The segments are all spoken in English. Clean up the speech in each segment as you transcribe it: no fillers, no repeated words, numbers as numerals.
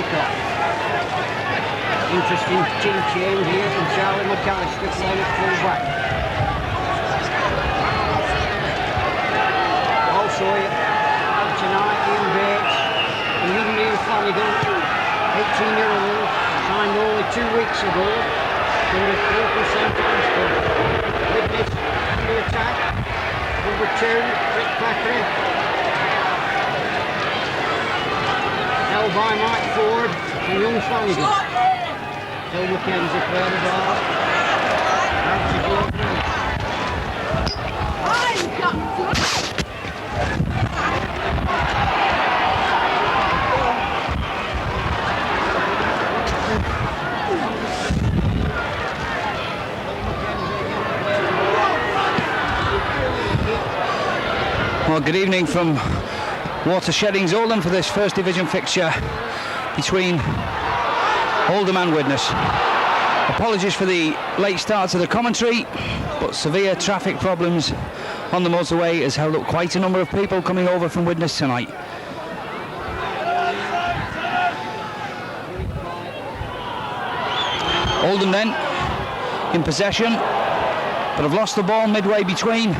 kick-off. Interesting team change here from Charlie McAllister playing at full-back. Also tonight, Ian Bates and Ian Flanagan, 18-year-old, signed only 2 weeks ago from the local St. Anne's Club. Widnes on the attack. Number 2, Rick Thackeray. Held by Mike Ford and young Flanagan. Phil McKenzie playing the ball. Out to Jordan. Well, good evening from Watersheddings Oldham for this First Division fixture between Oldham and Widnes. Apologies for the late start to the commentary, but severe traffic problems on the motorway has held up quite a number of people coming over from Widnes tonight. Oldham then in possession, but have lost the ball midway between.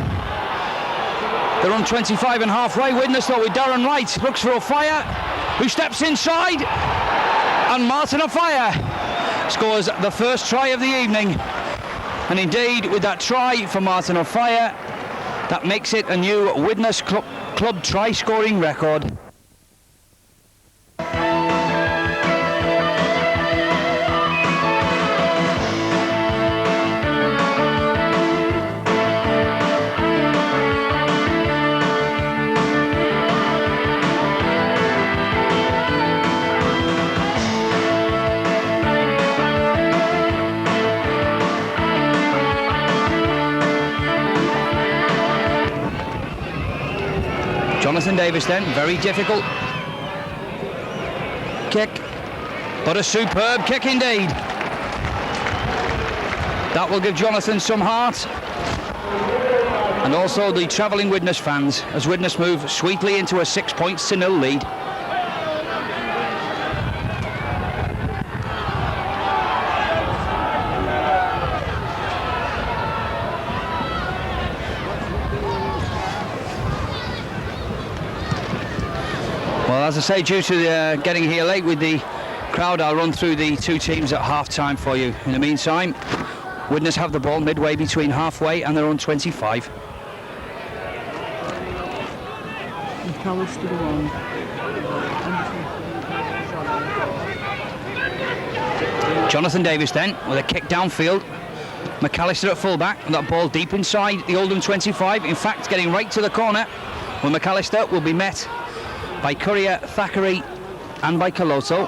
They're on 25 and halfway. Widnes though with Darren Wright, looks for O'Fire, who steps inside, and Martin O'Fire scores the first try of the evening. And indeed, with that try for Martin O'Fire, that makes it a new Widnes club try-scoring record. Jonathan Davis then, very difficult kick, but a superb kick indeed. That will give Jonathan some heart, and also the travelling Widnes fans, as Widnes move sweetly into a 6-0 lead. Well, as I say, due to getting here late with the crowd, I'll run through the two teams at half-time for you. In the meantime, Widnes have the ball midway between halfway and their own 25. Jonathan Davis then with a kick downfield. McAllister at full-back, and that ball deep inside the Oldham 25. In fact, getting right to the corner, where McAllister will be met by Courier, Thackeray and by Coloto.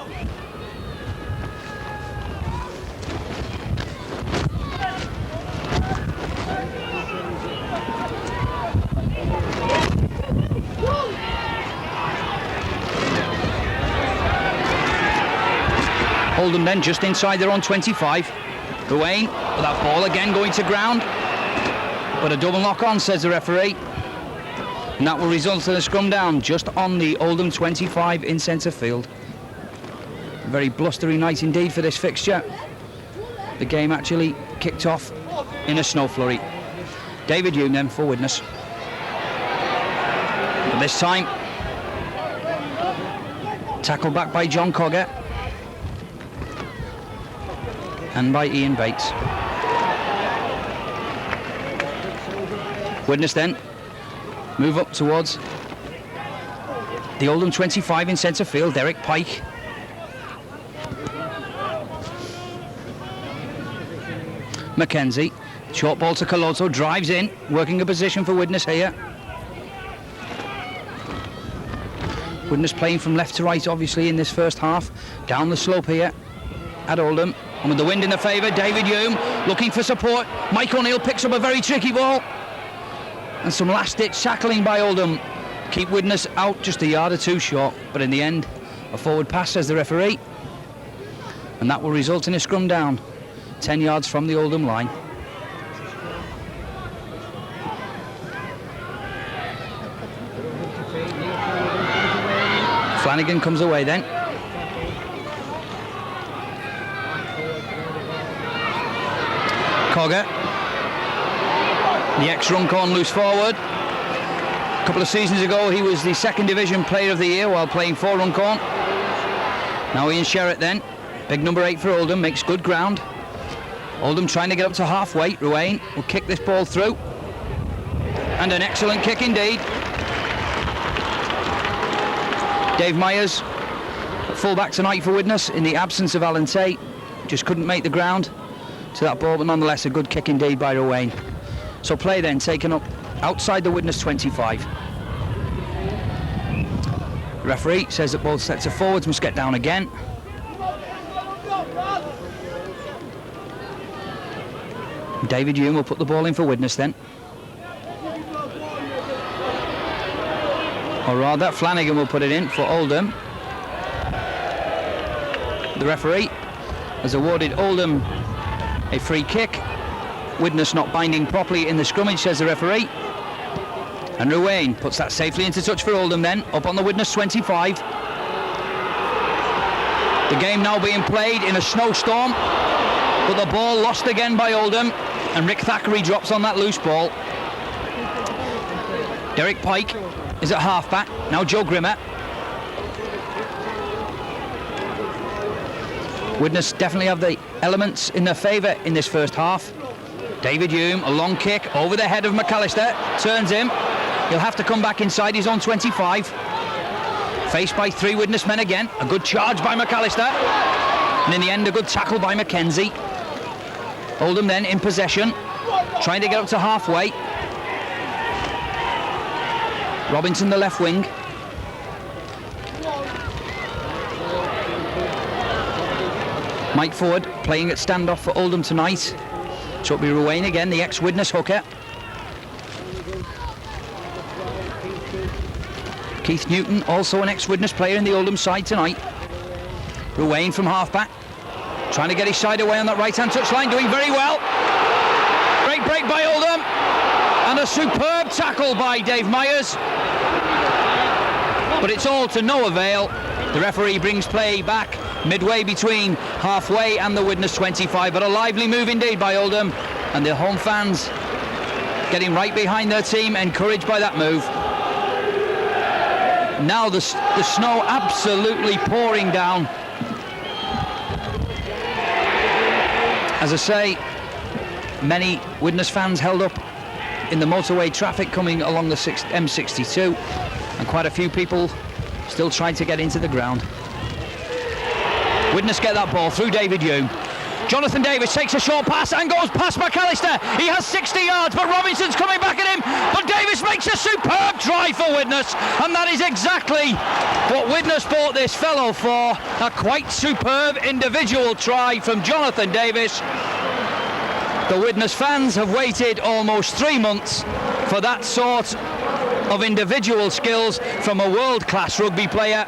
Oldham then just inside their own 25. Ruane, with that ball again going to ground, but a double knock on, says the referee. And that will result in a scrum down just on the Oldham 25 in centre field. A very blustery night indeed for this fixture. The game actually kicked off in a snow flurry. David Hume then for Widnes. But this time, tackled back by John Cogger and by Ian Bates. Widnes then move up towards the Oldham 25 in centre field. Derek Pike. Mackenzie. Short ball to Coloto. Drives in. Working a position for Widnes here. Widnes playing from left to right, obviously, in this first half. Down the slope here at Oldham. And with the wind in the favour, David Hume looking for support. Mike O'Neill picks up a very tricky ball. And some last-ditch tackling by Oldham. Keep Widnes out just a yard or two short. But in the end, a forward pass, says the referee. And that will result in a scrum down. 10 yards from the Oldham line. Flanagan comes away then. Clogger. The ex-Runcorn loose forward. A couple of seasons ago, he was the second division player of the year while playing for Runcorn. Now Ian Sherritt then. Big number 8 for Oldham, makes good ground. Oldham trying to get up to halfway. Ruane will kick this ball through. And an excellent kick indeed. Dave Myers, full-back tonight for Widnes in the absence of Alan Tate. Just couldn't make the ground to that ball, but nonetheless a good kick indeed by Ruane. So play then taken up outside the Widnes 25. The referee says that both sets of forwards must get down again. David Hume will put the ball in for Widnes then. Or rather, Flanagan will put it in for Oldham. The referee has awarded Oldham a free kick. Widnes not binding properly in the scrummage, says the referee. And Ruane puts that safely into touch for Oldham then, up on the Widnes 25. The game now being played in a snowstorm, but the ball lost again by Oldham, and Rick Thackeray drops on that loose ball. Derek Pike is at half-back, now Joe Grimmer. Widnes definitely have the elements in their favour in this first half. David Hume, a long kick over the head of McAllister, turns him. He'll have to come back inside his own 25. Faced by 3 Widnes men again. A good charge by McAllister. And in the end, a good tackle by Mackenzie. Oldham then in possession, trying to get up to halfway. Robinson, the left wing. Mike Ford playing at standoff for Oldham tonight. So it'll be Ruane again, the ex-Widnes hooker. Keith Newton, also an ex-Widnes player in the Oldham side tonight. Ruane from halfback, trying to get his side away on that right-hand touchline, doing very well. Great break by Oldham, and a superb tackle by Dave Myers. But it's all to no avail. The referee brings play back midway between halfway and the Widnes 25, but a lively move indeed by Oldham, and the home fans getting right behind their team, encouraged by that move. Now the snow absolutely pouring down. As I say, many Widnes fans held up in the motorway traffic coming along the M62, and quite a few people still trying to get into the ground. Widnes get that ball through David Hume. Jonathan Davis takes a short pass and goes past McAllister. He has 60 yards, but Robinson's coming back at him. But Davis makes a superb try for Widnes, and that is exactly what Widnes bought this fellow for. A quite superb individual try from Jonathan Davis. The Widnes fans have waited almost 3 months for that sort of individual skills from a world-class rugby player.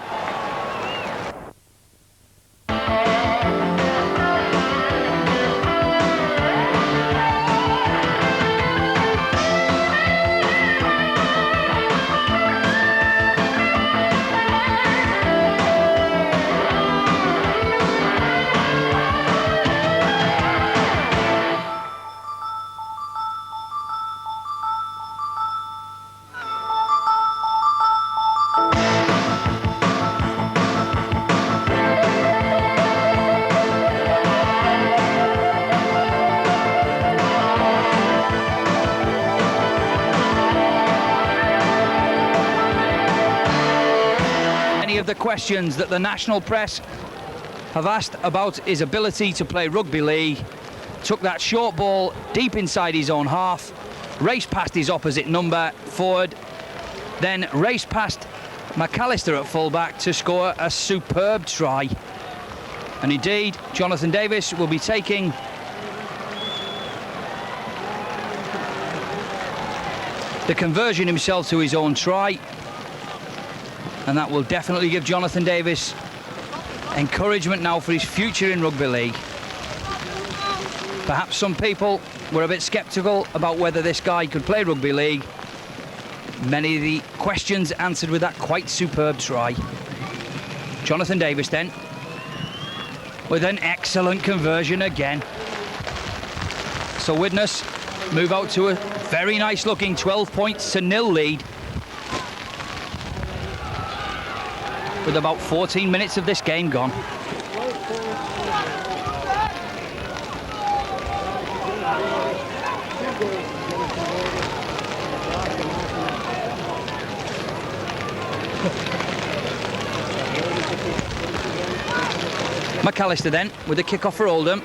The questions that the national press have asked about his ability to play rugby league. Took that short ball deep inside his own half, raced past his opposite number forward, then raced past McAllister at fullback to score a superb try. And indeed, Jonathan Davis will be taking the conversion himself to his own try. And that will definitely give Jonathan Davis encouragement now for his future in rugby league. Perhaps some people were a bit sceptical about whether this guy could play rugby league. Many of the questions answered with that quite superb try. Jonathan Davis then, with an excellent conversion again. So Widnes move out to a very nice looking 12 points to 0 lead. With about 14 minutes of this game gone. McAllister then with the kick-off for Oldham.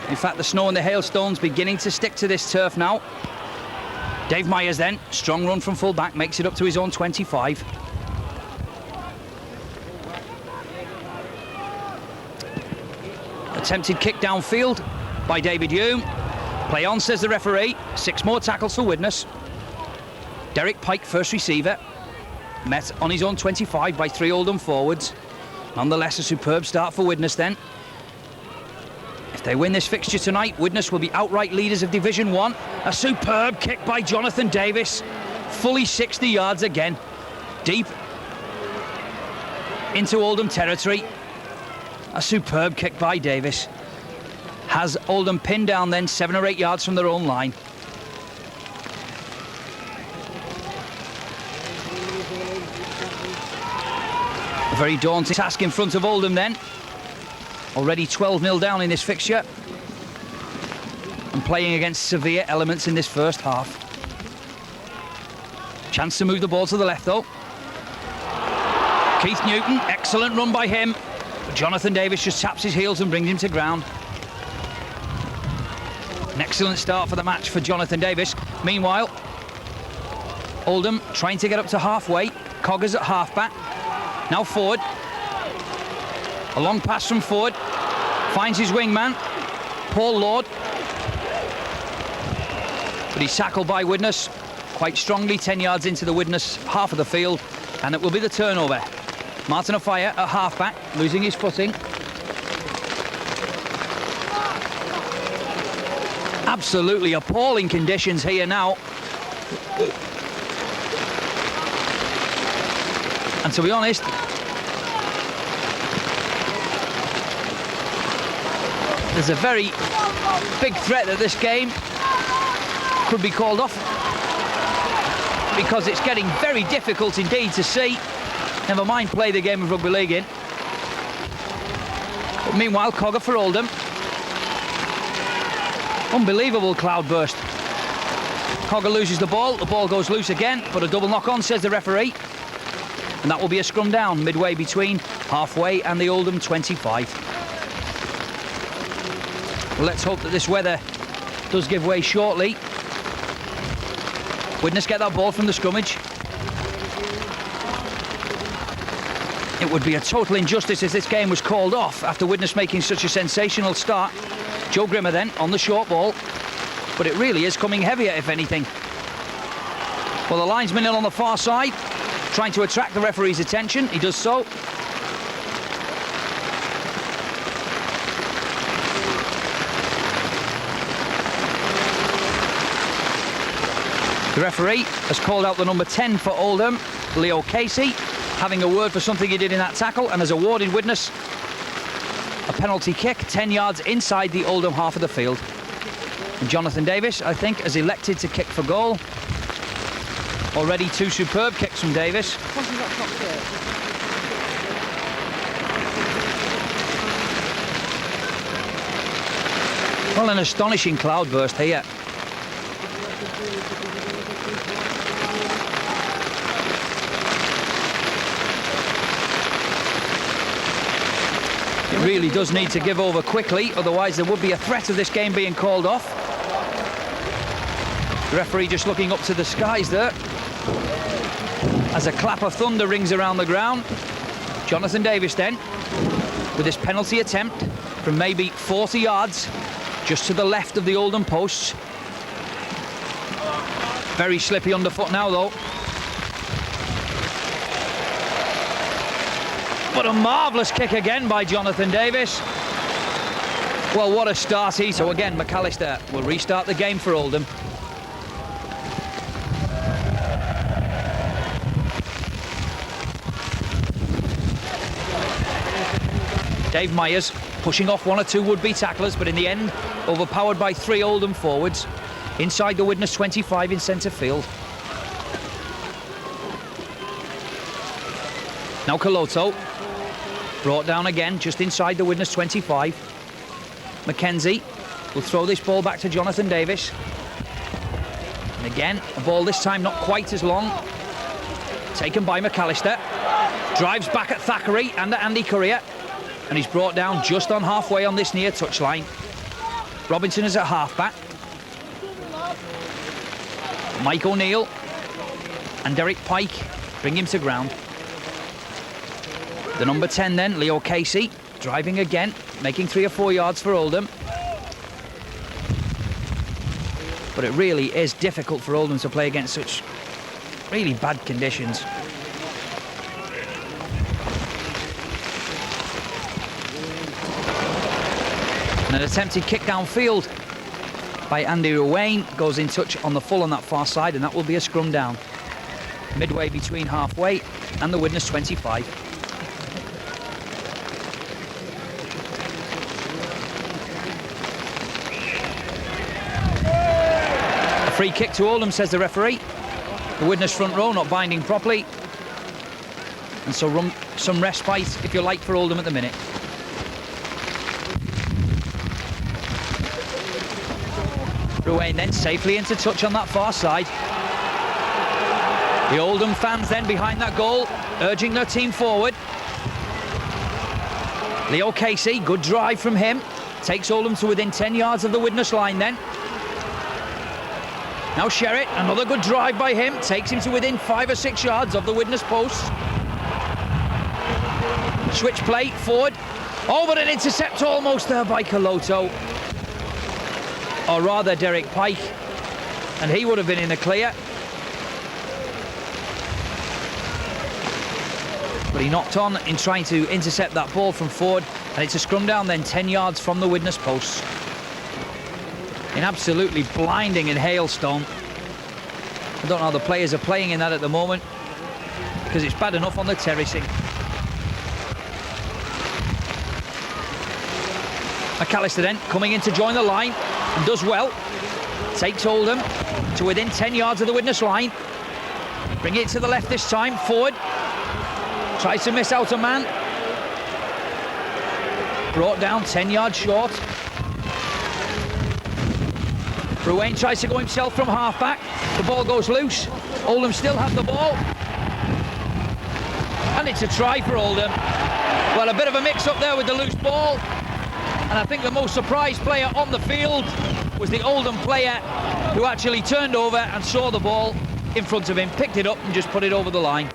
In fact, the snow and the hailstones beginning to stick to this turf now. Dave Myers then, strong run from full-back, makes it up to his own 25. Attempted kick downfield by David Hume. Play on, says the referee. 6 more tackles for Widnes. Derek Pike, first receiver, met on his own 25 by 3 Oldham forwards. Nonetheless, a superb start for Widnes then. If they win this fixture tonight, Widnes will be outright leaders of Division 1. A superb kick by Jonathan Davis. Fully 60 yards again. Deep into Oldham territory. A superb kick by Davis. Has Oldham pinned down then 7 or 8 yards from their own line. A very daunting task in front of Oldham then. Already 12-0 down in this fixture. And playing against severe elements in this first half. Chance to move the ball to the left though. Keith Newton, excellent run by him. But Jonathan Davis just taps his heels and brings him to ground. An excellent start for the match for Jonathan Davis. Meanwhile, Oldham trying to get up to halfway. Coggers at halfback. Now forward. A long pass from Ford. Finds his wingman, Paul Lord. But he's tackled by Widnes quite strongly, 10 yards into the Widnes half of the field, and it will be the turnover. Martin O'Fire at halfback, losing his footing. Absolutely appalling conditions here now. And to be honest, there's a very big threat that this game could be called off, because it's getting very difficult indeed to see. Never mind play the game of rugby league in. But meanwhile, Cogger for Oldham. Unbelievable cloudburst. Cogger loses the ball goes loose again, but a double knock on, says the referee. And that will be a scrum down midway between halfway and the Oldham 25. Well, let's hope that this weather does give way shortly. Widnes get that ball from the scrummage. It would be a total injustice if this game was called off after Widnes making such a sensational start. Joe Grimmer then on the short ball, but it really is coming heavier if anything. Well, the linesman in on the far side, trying to attract the referee's attention. He does so. The referee has called out the number 10 for Oldham, Leo Casey, having a word for something he did in that tackle, and has awarded Widnes a penalty kick 10 yards inside the Oldham half of the field. And Jonathan Davis, I think, has elected to kick for goal. Already 2 superb kicks from Davis. Well, an astonishing cloudburst here. It really does need to give over quickly, otherwise there would be a threat of this game being called off. The referee just looking up to the skies there as a clap of thunder rings around the ground. Jonathan Davis then with his penalty attempt from maybe 40 yards just to the left of the Oldham posts. Very slippy underfoot now though. But a marvellous kick again by Jonathan Davis. Well, what a start he. So again, McAllister will restart the game for Oldham. Dave Myers pushing off one or two would-be tacklers, but in the end, overpowered by 3 Oldham forwards inside the Widnes 25 in centre field. Now Coloto, brought down again, just inside the Widnes 25. Mackenzie will throw this ball back to Jonathan Davis. And again, a ball this time not quite as long. Taken by McAllister. Drives back at Thackeray and at Andy Courier. And he's brought down just on halfway on this near touchline. Robinson is at halfback. Mike O'Neill and Derek Pike bring him to ground. The number 10 then, Leo Casey, driving again, making 3 or 4 yards for Oldham. But it really is difficult for Oldham to play against such really bad conditions. And an attempted kick downfield by Andy Ruane goes in touch on the full on that far side, and that will be a scrum down. Midway between halfway and the Widnes 25. Free kick to Oldham, says the referee. The Widnes front row not binding properly. And so some respite, if you like, for Oldham at the minute. Ruane then safely into touch on that far side. The Oldham fans then behind that goal, urging their team forward. Leo Casey, good drive from him. Takes Oldham to within 10 yards of the Widnes line then. Now Sherritt, another good drive by him, takes him to within 5 or 6 yards of the Widnes post. Switch play, forward. Oh, but an intercept almost there by Coloto. Or rather, Derek Pike. And he would have been in the clear. But he knocked on in trying to intercept that ball from forward. And it's a scrum down then, 10 yards from the Widnes post. In absolutely blinding and hailstorm. I don't know how the players are playing in that at the moment, because it's bad enough on the terracing. McAllister then coming in to join the line and does well. Takes Oldham to within 10 yards of the Widnes line. Bring it to the left this time, forward. Tries to miss out a man. Brought down 10 yards short. Ruane tries to go himself from half-back. The ball goes loose. Oldham still have the ball. And it's a try for Oldham. Well, a bit of a mix-up there with the loose ball. And I think the most surprised player on the field was the Oldham player who actually turned over and saw the ball in front of him, picked it up and just put it over the line.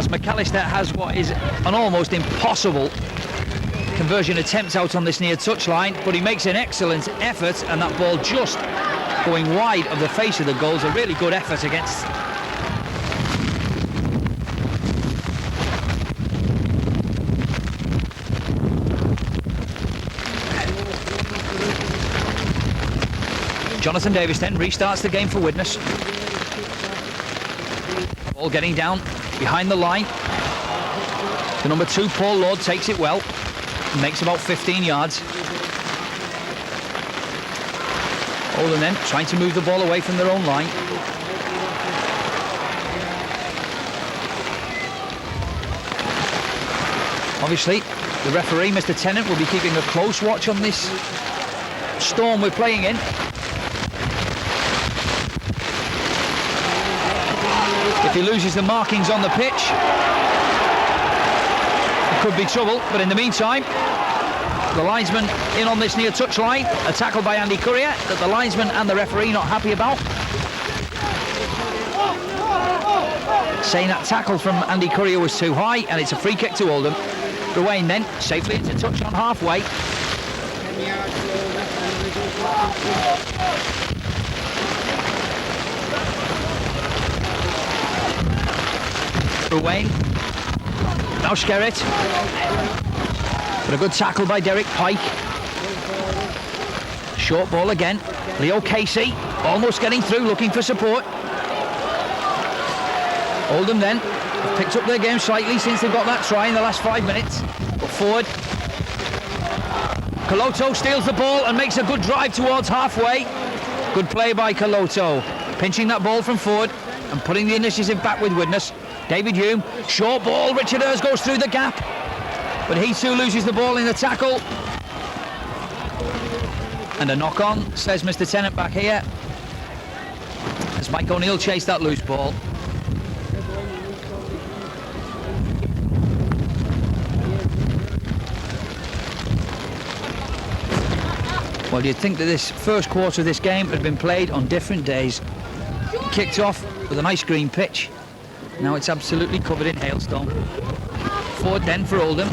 McAllister has what is an almost impossible conversion attempt out on this near touchline, but he makes an excellent effort, and that ball just going wide of the face of the goal is a really good effort against. Jonathan Davis then restarts the game for Widnes. Ball getting down behind the line. The number 2, Paul Lord, takes it well. Makes about 15 yards. Oldham then trying to move the ball away from their own line. Obviously, the referee, Mr. Tennant, will be keeping a close watch on this storm we're playing in. If he loses the markings on the pitch, it could be trouble. But in the meantime, the linesman in on this near touchline, a tackle by Andy Courier that the linesman and the referee not happy about. Saying that tackle from Andy Courier was too high, and it's a free kick to Oldham. Ruane then, safely into touch on halfway. 10 yards Ruane. Now Skerritt. But a good tackle by Derek Pike. Short ball again. Leo Casey almost getting through, looking for support. Oldham then have picked up their game slightly since they've got that try in the last 5 minutes. But forward. Coloto steals the ball and makes a good drive towards halfway. Good play by Coloto. Pinching that ball from forward and putting the initiative back with Widnes. David Hume, short ball. Richard Earls goes through the gap. But he too loses the ball in the tackle. And a knock on, says Mr. Tennant back here. As Mike O'Neill chased that loose ball. Well, you'd think that this first quarter of this game had been played on different days. Kicked off with a nice green pitch. Now it's absolutely covered in hailstone. Forward then for Oldham.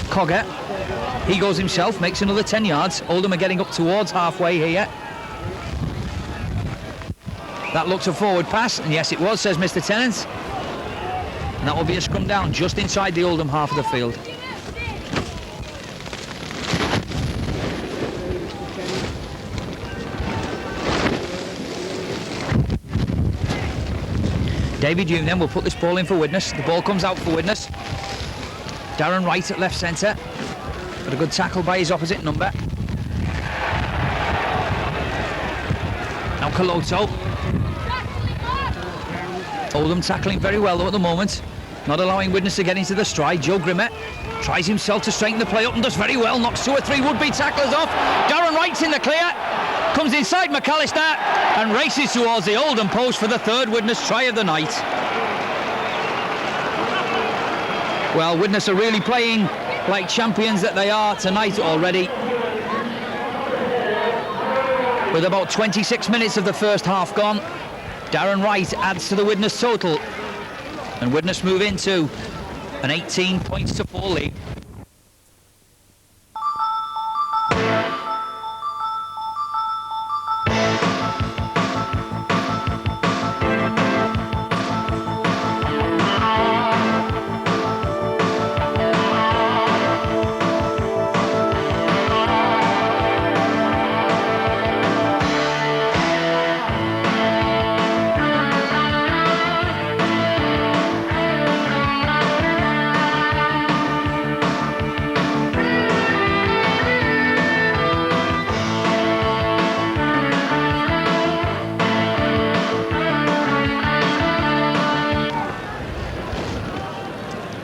Cogger, he goes himself, makes another 10 yards. Oldham are getting up towards halfway here. That looks a forward pass, and yes it was, says Mr. Tennant. And that will be a scrum down just inside the Oldham half of the field. David Hume then will put this ball in for Widnes. The ball comes out for Widnes. Darren Wright at left centre. But a good tackle by his opposite number. Now Coloto. Oldham tackling very well though at the moment. Not allowing Widnes to get into the stride. Joe Grimmer tries himself to straighten the play up and does very well. Knocks 2 or 3 would-be tacklers off. Darren Wright's in the clear. Comes inside McAllister and races towards the Oldham post for the 3rd Widnes try of the night. Well, Widnes are really playing like champions that they are tonight already. With about 26 minutes of the first half gone, Darren Wright adds to the Widnes total. And Widnes move into an 18 points to 4 lead.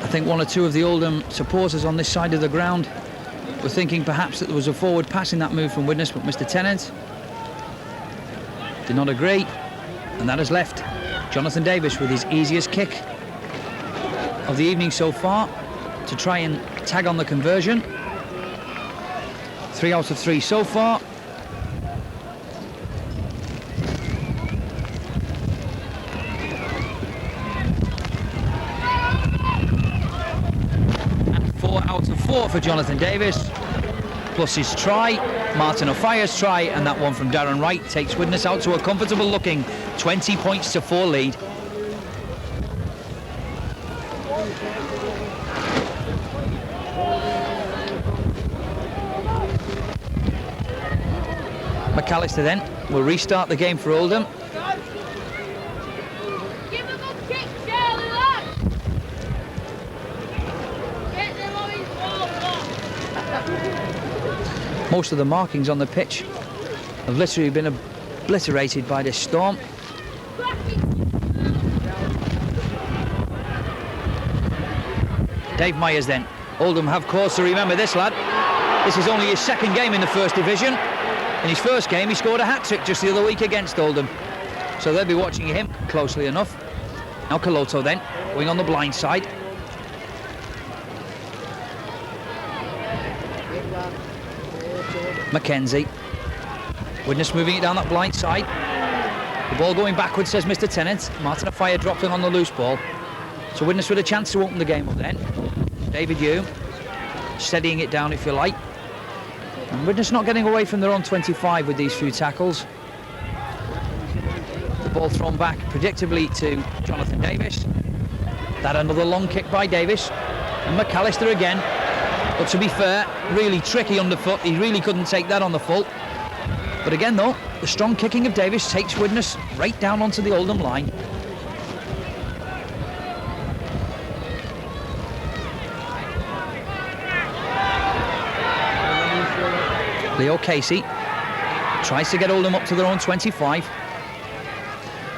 I think 1 or 2 of the Oldham supporters on this side of the ground were thinking perhaps that there was a forward pass in that move from Widnes, but Mr. Tennant did not agree, and that has left Jonathan Davis with his easiest kick of the evening so far to try and tag on the conversion. 3 out of 3 so far. For Jonathan Davis, plus his try, Martin O'Fire's try, and that one from Darren Wright takes Widnes out to a comfortable looking 20 points to 4 lead. McAllister then will restart the game for Oldham. Most of the markings on the pitch have literally been obliterated by this storm. Dave Myers then. Oldham have cause to remember this lad. This is only his 2nd game in the 1st division. In his 1st game he scored a hat-trick just the other week against Oldham. So they'll be watching him closely enough. Now Coloto then, going on the blind side. Mackenzie. Widnes moving it down that blind side. The ball going backwards, says Mr. Tennant. Martin O'Fire dropped in on the loose ball. So Widnes with a chance to open the game up then. David Hume steadying it down, if you like. And Widnes not getting away from their own 25 with these few tackles. The ball thrown back predictably to Jonathan Davis. That another long kick by Davis. And McAllister again. But to be fair, really tricky underfoot. He really couldn't take that on the full. But again though, the strong kicking of Davis takes Widnes right down onto the Oldham line. Leo Casey tries to get Oldham up to their own 25.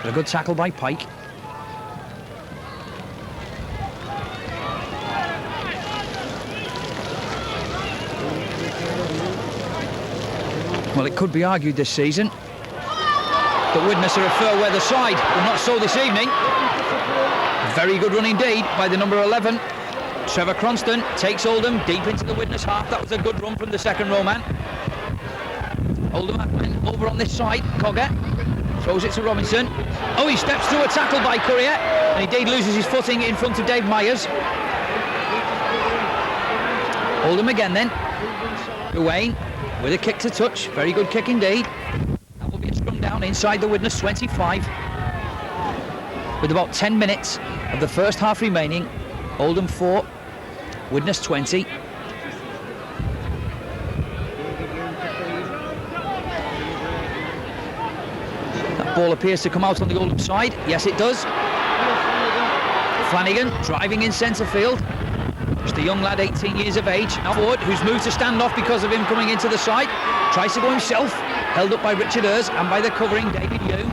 But a good tackle by Pike. Well, it could be argued this season that Widnes are a fair weather side, but not so this evening. Very good run indeed by the number 11. Trevor Cronston takes Oldham deep into the Widnes half. That was a good run from the second row man. Oldham over on this side. Cogger throws it to Robinson. Oh, he steps through a tackle by Courier, and indeed loses his footing in front of Dave Myers. Oldham again then. Ruane with a kick to touch. Very good kick indeed. That will be a scrum down inside the Widnes 25. With about 10 minutes of the first half remaining. Oldham 4, Widnes 20. That ball appears to come out on the Oldham side. Yes, it does. Flanagan driving in centre field. Just a young lad, 18 years of age. Now forward, who's moved to stand off because of him coming into the side. Tries to go himself. Held up by Richard Earls and by the covering David Hume.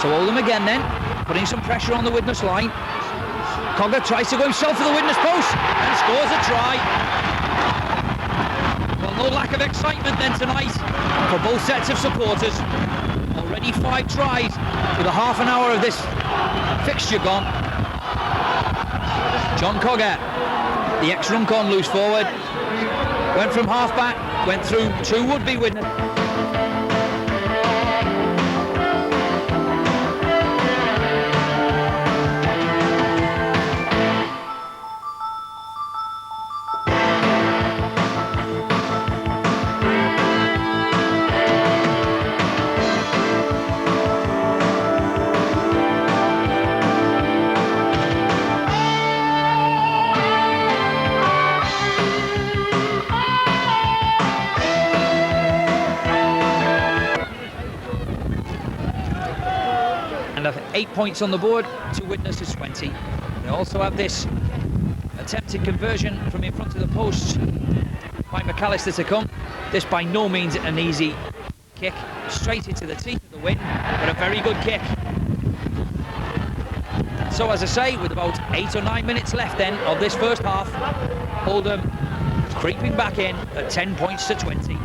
So Oldham again then, putting some pressure on the Widnes line. Cogger tries to go himself for the Widnes post and scores a try. Well, no lack of excitement then tonight for both sets of supporters. Already 5 tries with a half an hour of this fixture gone. John Cogger, the ex-Runcorn loose forward, went from half back, went through 2 would-be Widnes. And 8 points on the board to Widnes is 20. They also have this attempted conversion from in front of the posts by McAllister to come. This by no means an easy kick, straight into the teeth of the wind, but a very good kick. So as I say, with about 8 or 9 minutes left then of this first half, Oldham creeping back in at 10 points to 20.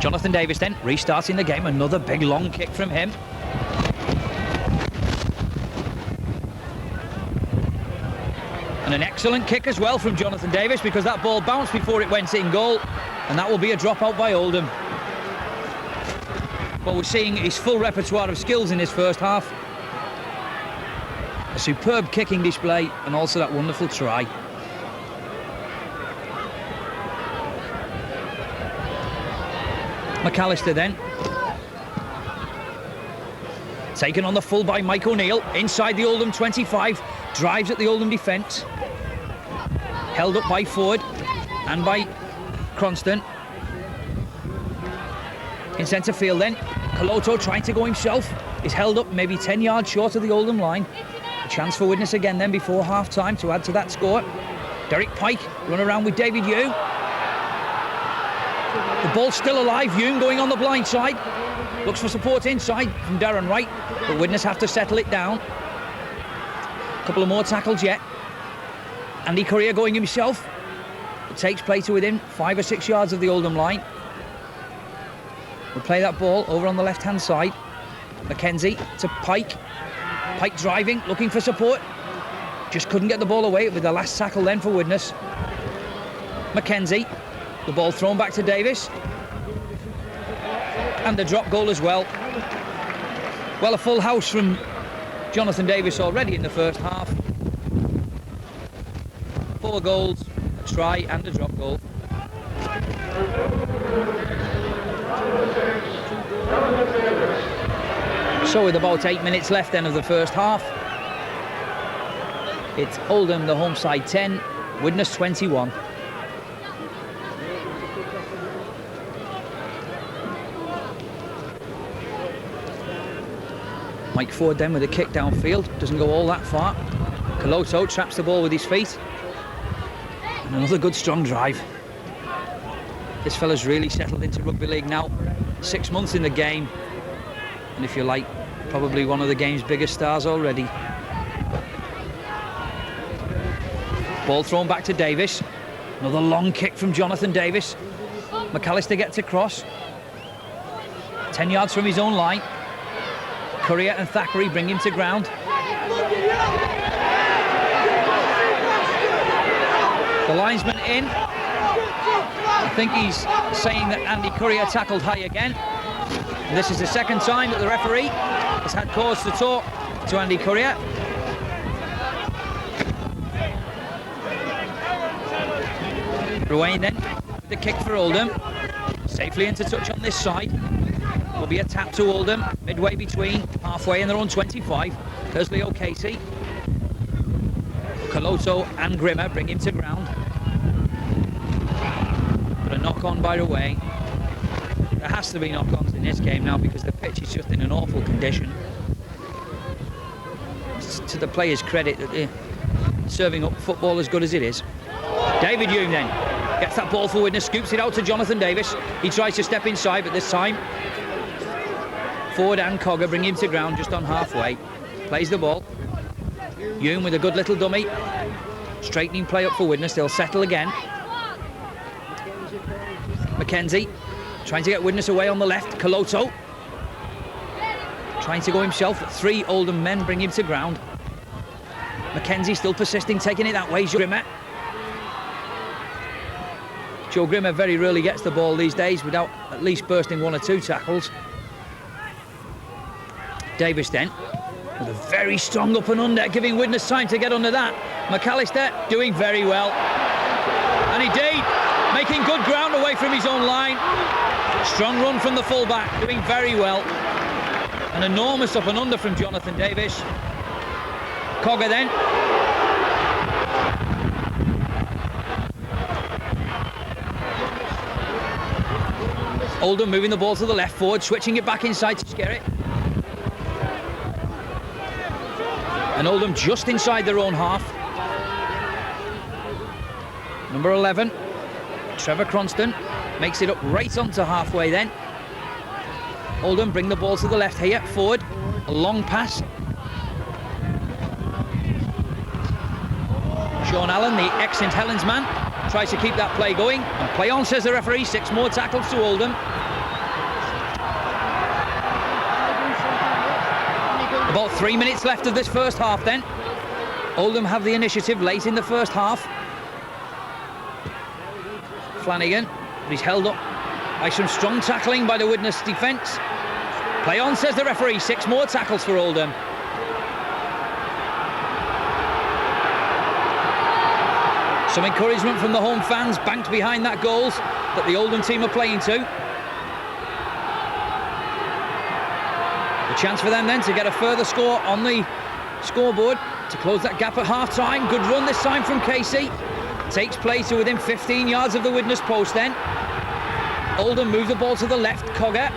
Jonathan Davis then restarting the game. Another big long kick from him. And an excellent kick as well from Jonathan Davis, because that ball bounced before it went in goal, and that will be a dropout by Oldham. But we're seeing his full repertoire of skills in this first half. A superb kicking display and also that wonderful try. McAllister then. Taken on the full by Mike O'Neill. Inside the Oldham 25. Drives at the Oldham defence. Held up by Ford and by Cronston. In centre field then. Coloto trying to go himself. Is held up maybe 10 yards short of the Oldham line. A chance for Widnes again then before half-time to add to that score. Derek Pike run around with David Hume. The ball's still alive. Hume going on the blind side. Looks for support inside from Darren Wright, but Widnes have to settle it down. A couple of more tackles yet. Andy Courier going himself. It takes play to within 5 or 6 yards of the Oldham line. We'll play that ball over on the left-hand side. Mackenzie to Pike. Pike driving, looking for support. Just couldn't get the ball away with the last tackle then for Widnes. Mackenzie. The ball thrown back to Davis. And the drop goal as well. Well, a full house from Jonathan Davis already in the first half. 4 goals, a try and a drop goal. So with about 8 minutes left then of the first half, it's Oldham, the home side 10, Widnes 21. Mike Ford then with a kick downfield, doesn't go all that far. Coloto traps the ball with his feet. And another good strong drive. This fella's really settled into rugby league now. 6 months in the game. And if you like, probably one of the game's biggest stars already. Ball thrown back to Davis. Another long kick from Jonathan Davis. McAllister gets across. 10 yards from his own line. Courier and Thackeray bring him to ground. The linesman in. I think he's saying that Andy Courier tackled high again. And this is the second time that the referee has had cause to talk to Andy Courier. Ruane then with the kick for Oldham. Safely into touch on this side. Will be a tap to Oldham, midway between, halfway in their own 25. Kersley O'Casey. Coloto and Grimmer bring him to ground. But a knock-on by Ruane. There has to be knock-ons in this game now because the pitch is just in an awful condition. It's to the players' credit that they're serving up football as good as it is. David Hume then gets that ball for Widnes, scoops it out to Jonathan Davis. He tries to step inside, but this time Ford and Cogger bring him to ground just on halfway. Plays the ball. Hume with a good little dummy. Straightening play up for Widnes. They'll settle again. Mackenzie trying to get Widnes away on the left. Coloto trying to go himself. 3 Oldham men bring him to ground. Mackenzie still persisting, taking it that way. Grimmer. Joe Grimmer very rarely gets the ball these days without at least bursting 1 or 2 tackles. Davis then with a very strong up and under, giving Widnes time to get under that. McAllister doing very well. And indeed, making good ground away from his own line. Strong run from the fullback, doing very well. An enormous up and under from Jonathan Davis. Cogger then. Oldham moving the ball to the left forward, switching it back inside to Skerritt. And Oldham just inside their own half. Number 11, Trevor Cronston, makes it up right onto halfway then. Oldham bring the ball to the left here, forward, a long pass. Sean Allen, the ex-St Helens man, tries to keep that play going. And play on, says the referee. 6 more tackles to Oldham. About 3 minutes left of this first half then. Oldham have the initiative late in the first half. Flanagan, but he's held up by some strong tackling by the Widnes defence. Play on, says the referee. 6 more tackles for Oldham. Some encouragement from the home fans banked behind that goals that the Oldham team are playing to. A chance for them then to get a further score on the scoreboard to close that gap at half-time. Good run this time from Casey. Takes play to within 15 yards of the Widnes post then. Oldham move the ball to the left. Cogger.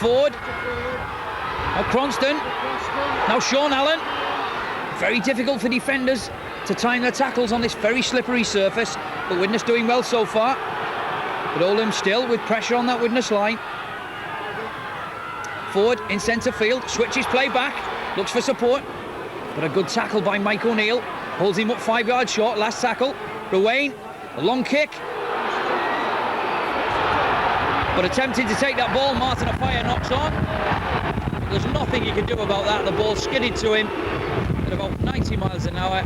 Ford. Now Cronston. Now Sean Allen. Very difficult for defenders to time their tackles on this very slippery surface, but Widnes doing well so far. But Oldham still with pressure on that Widnes line. Ford in centre field, switches play back, looks for support, but a good tackle by Mike O'Neill. Holds him up 5 yards short, last tackle. Ruane, a long kick. But attempting to take that ball, Martin Offiah knocks on. There's nothing he can do about that. The ball skidded to him at about 90 miles an hour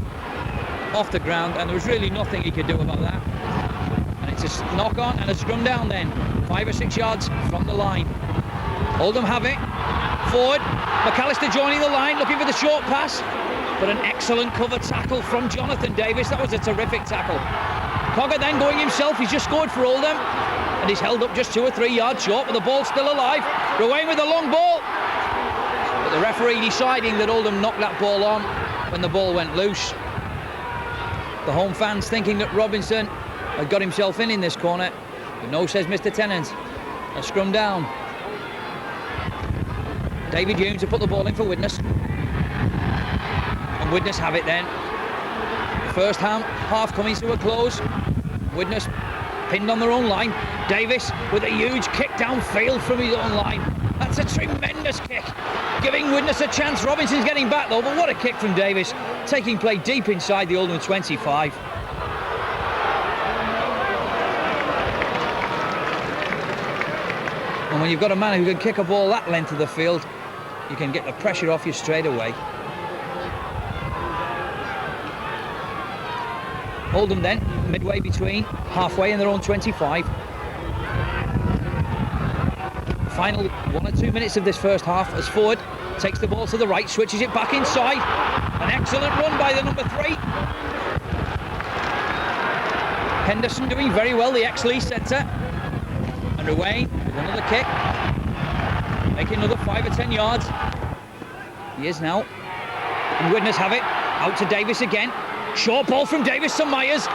off the ground, and there was really nothing he could do about that. And it's a knock on and a scrum down then, 5 or 6 yards from the line. Oldham have it. Forward, McAllister joining the line, looking for the short pass, but an excellent cover tackle from Jonathan Davis. That was a terrific tackle. Cogger then going himself. He's just scored for Oldham, and he's held up just 2 or 3 yards short, but the ball's still alive. Rowan with a long ball, but the referee deciding that Oldham knocked that ball on when the ball went loose. The home fans thinking that Robinson had got himself in this corner, but no, says Mr. Tennant. A scrum down. David Humes to put the ball in for Widnes, and Widnes have it then. First half coming to a close. Widnes pinned on their own line. Davis with a huge kick downfield from his own line. That's a tremendous kick, giving Widnes a chance. Robinson's getting back though, but what a kick from Davis, taking play deep inside the Oldham 25. And when you've got a man who can kick a ball that length of the field, you can get the pressure off you straight away. Oldham then, midway between, halfway in their own 25. Final 1 or 2 minutes of this first half as Ford takes the ball to the right, switches it back inside. An excellent run by the number 3. Henderson doing very well, the ex-Lee centre. And Ruane with another kick, making another 5 or 10 yards. He is now. And Widnes have it, out to Davis again. Short ball from Davis to Myers.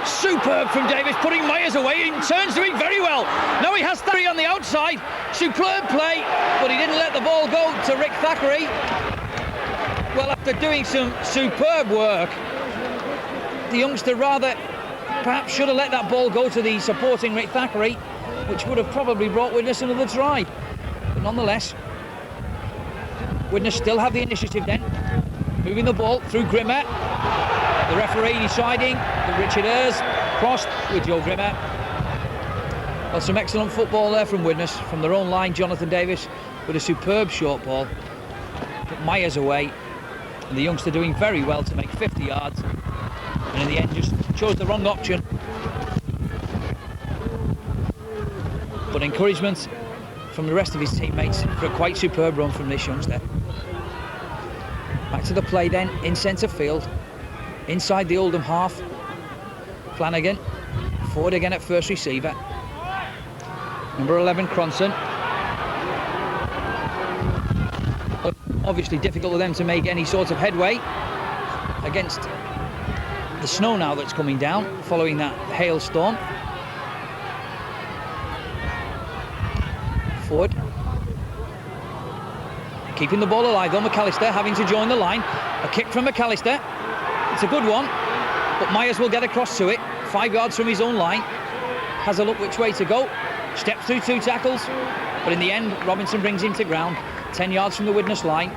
Superb from Davis, putting Myers away. He turns doing very well. Now he has 3 on the outside. Superb play, but he didn't let the ball go to Rick Thackeray. Well, after doing some superb work, the youngster rather perhaps should have let that ball go to the supporting Rick Thackeray, which would have probably brought Widnes another try. But nonetheless, Widnes still have the initiative then. Moving the ball through Grimmer. The referee deciding that Richard Ayres crossed with Joe Grimmer. Well, some excellent football there from Widnes. From their own line, Jonathan Davis with a superb short ball. Put Myers away. And the youngster doing very well to make 50 yards. And in the end just chose the wrong option. But encouragement from the rest of his teammates for a quite superb run from this youngster. Back to the play then, in centre field, inside the Oldham half. Flanagan, forward again at first receiver. Number 11, Cronson. Obviously difficult for them to make any sort of headway against the snow now that's coming down following that hailstorm. Forward. Keeping the ball alive though, McAllister having to join the line. A kick from McAllister. It's a good one, but Myers will get across to it. 5 yards from his own line. Has a look which way to go. Steps through 2 tackles, but in the end, Robinson brings him to ground. 10 yards from the Widnes line.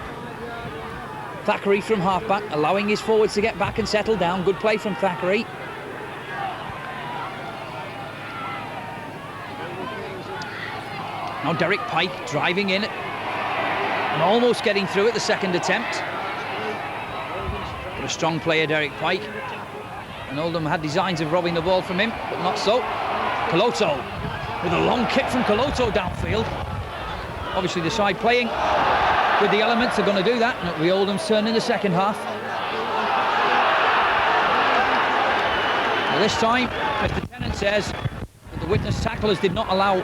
Thackeray from halfback, allowing his forwards to get back and settle down. Good play from Thackeray. Now Derek Pike driving in and almost getting through at the second attempt. But a strong player, Derek Pike. And Oldham had designs of robbing the ball from him, but not so. Coloto with a long kick from Coloto downfield. Obviously the side playing with the elements are going to do that, and it'll be Oldham's turn in the second half. Well, this time, Mr. Tennant says that the Widnes tacklers did not allow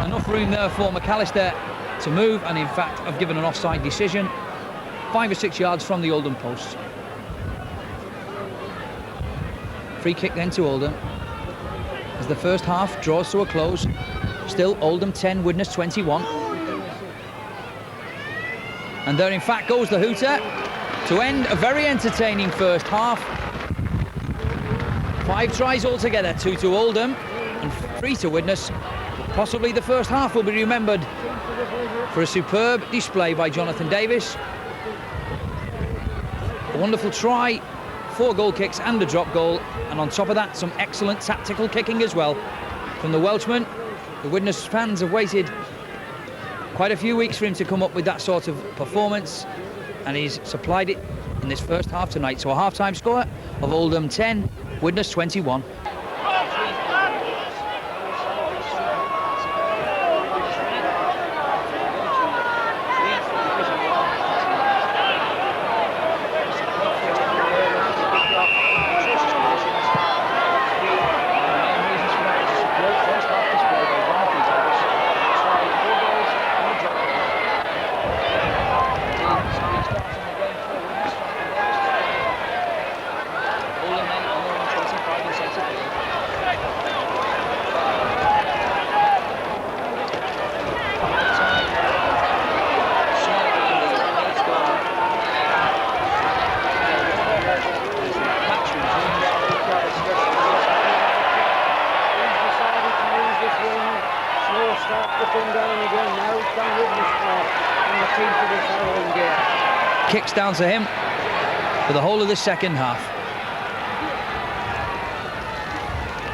enough room there for McAllister to move, and in fact have given an offside decision 5 or 6 yards from the Oldham post. Free kick then to Oldham as the first half draws to a close. Still Oldham 10, Widnes 21. And there in fact goes the hooter to end a very entertaining first half. 5 tries altogether, 2 to Oldham and 3 to Widnes. Possibly the first half will be remembered for a superb display by Jonathan Davis. A wonderful try, 4 goal kicks and a drop goal, and on top of that some excellent tactical kicking as well from the Welshman. The Widnes fans have waited quite a few weeks for him to come up with that sort of performance, and he's supplied it in this first half tonight. So a half-time score of Oldham 10, Widnes 21. Kicks down to him for the whole of the second half.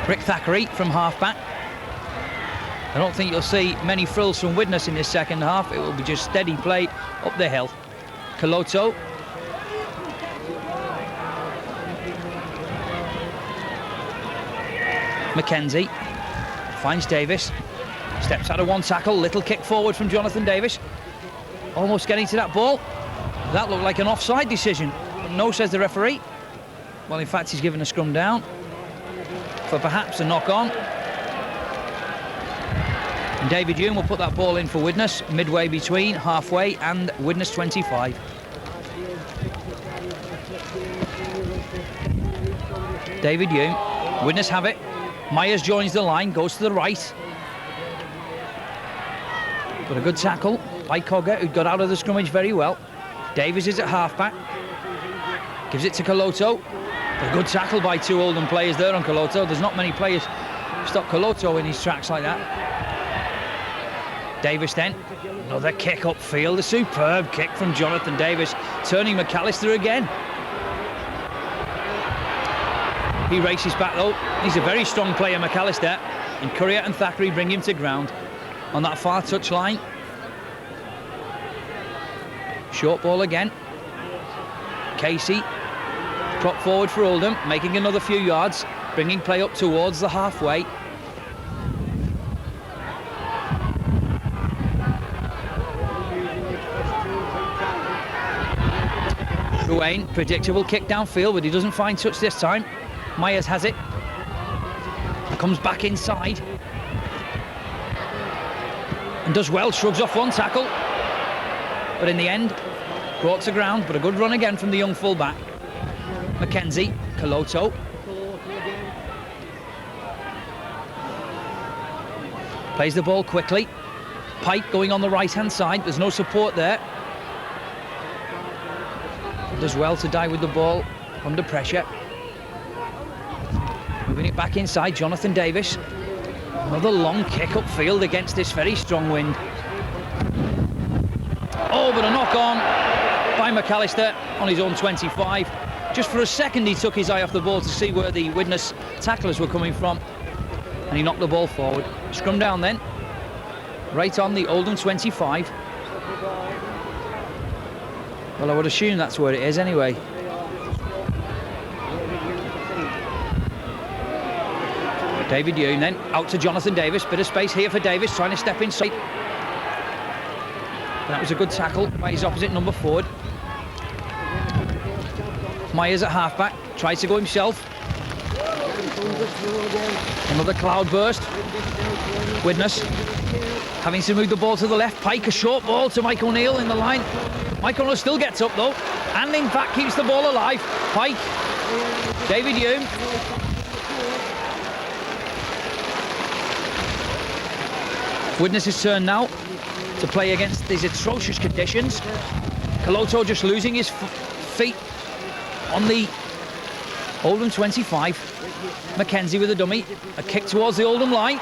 Rick Thackeray from half-back. I don't think you'll see many frills from Widnes in this second half. It will be just steady play up the hill. Coloto. Mackenzie finds Davis. Steps out of one tackle. Little kick forward from Jonathan Davis. Almost getting to that ball. That looked like an offside decision. No, says the referee. Well, in fact, he's given a scrum down for perhaps a knock-on. And David Hume will put that ball in for Widnes, midway between halfway and Widnes 25. David Hume, Widnes have it. Myers joins the line, goes to the right. But a good tackle by Cogger, who got out of the scrummage very well. Davies is at half-back. Gives it to Coloto. A good tackle by two Oldham players there on Coloto. There's not many players who stop Coloto in his tracks like that. Davis then. Another kick upfield. A superb kick from Jonathan Davis, turning McAllister again. He races back though. He's a very strong player, McAllister. And Currier and Thackeray bring him to ground on that far touch line. Short ball again. Casey, prop forward for Oldham, making another few yards, bringing play up towards the halfway. Ruane, predictable kick downfield, but he doesn't find touch this time. Myers has it. Comes back inside. And does well, shrugs off one tackle. But in the end, brought to ground, but a good run again from the young fullback. Mackenzie, Coloto. Plays the ball quickly. Pike going on the right-hand side. There's no support there. Does well to die with the ball under pressure. Moving it back inside, Jonathan Davis. Another long kick upfield against this very strong wind. Oh, but a knock-on by McAllister on his own 25. Just for a second he took his eye off the ball to see where the Widnes tacklers were coming from, and he knocked the ball forward. Scrum down then, right on the Oldham 25. Well, I would assume that's where it is anyway. David Hume then, out to Jonathan Davis. Bit of space here for Davis, trying to step inside. That was a good tackle by his opposite number forward. Myers at halfback, tries to go himself. Another cloud burst. Widnes having to move the ball to the left. Pike, a short ball to Mike O'Neill in the line. Mike O'Neill still gets up though, and in fact keeps the ball alive. Pike, David Hume. Widnes' turn now to play against these atrocious conditions. Coloto just losing his feet on the Oldham 25. Mackenzie with a dummy. A kick towards the Oldham line.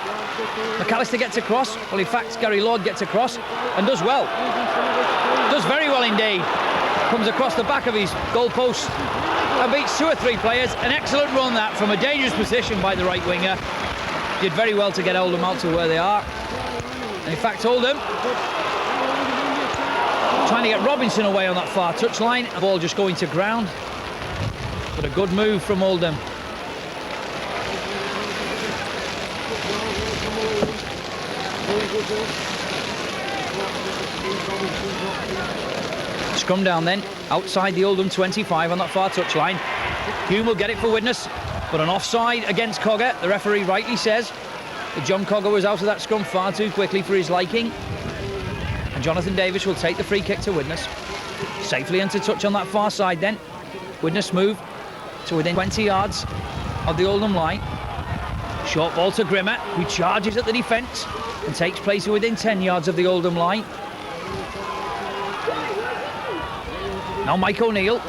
McAllister gets across. Well, in fact, Gary Lord gets across and does well. Does very well indeed. Comes across the back of his goal post and beats two or three players. An excellent run that from a dangerous position by the right winger. did very well to get Oldham out to where they are. And in fact, Oldham trying to get Robinson away on that far touchline. The ball just going to ground. But a good move from Oldham. Scrum down then, outside the Oldham 25 on that far touchline. Hume will get it for Widnes, but an offside against Cogger. The referee rightly says that John Cogger was out of that scrum far too quickly for his liking. And Jonathan Davis will take the free kick to Widnes. Safely into touch on that far side then. Widnes move to within 20 yards of the Oldham line. Short ball to Grimmer, who charges at the defence and takes place within 10 yards of the Oldham line. Now Mike O'Neill.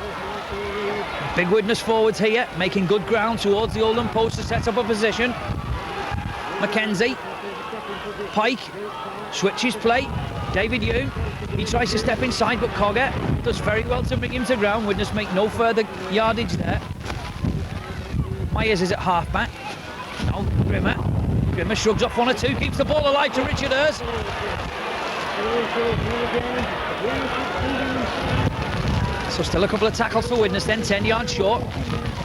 Big Widnes forwards here, making good ground towards the Oldham post to set up a position. Mackenzie. Pike. Switches play. David Hume. He tries to step inside, but Cogger does very well to bring him to ground. Widnes make no further yardage there. Myers is at half-back. Now Grimmer. Grimmer shrugs off one or two, keeps the ball alive to Richard Hurst. So still a couple of tackles for Widnes then, 10 yards short.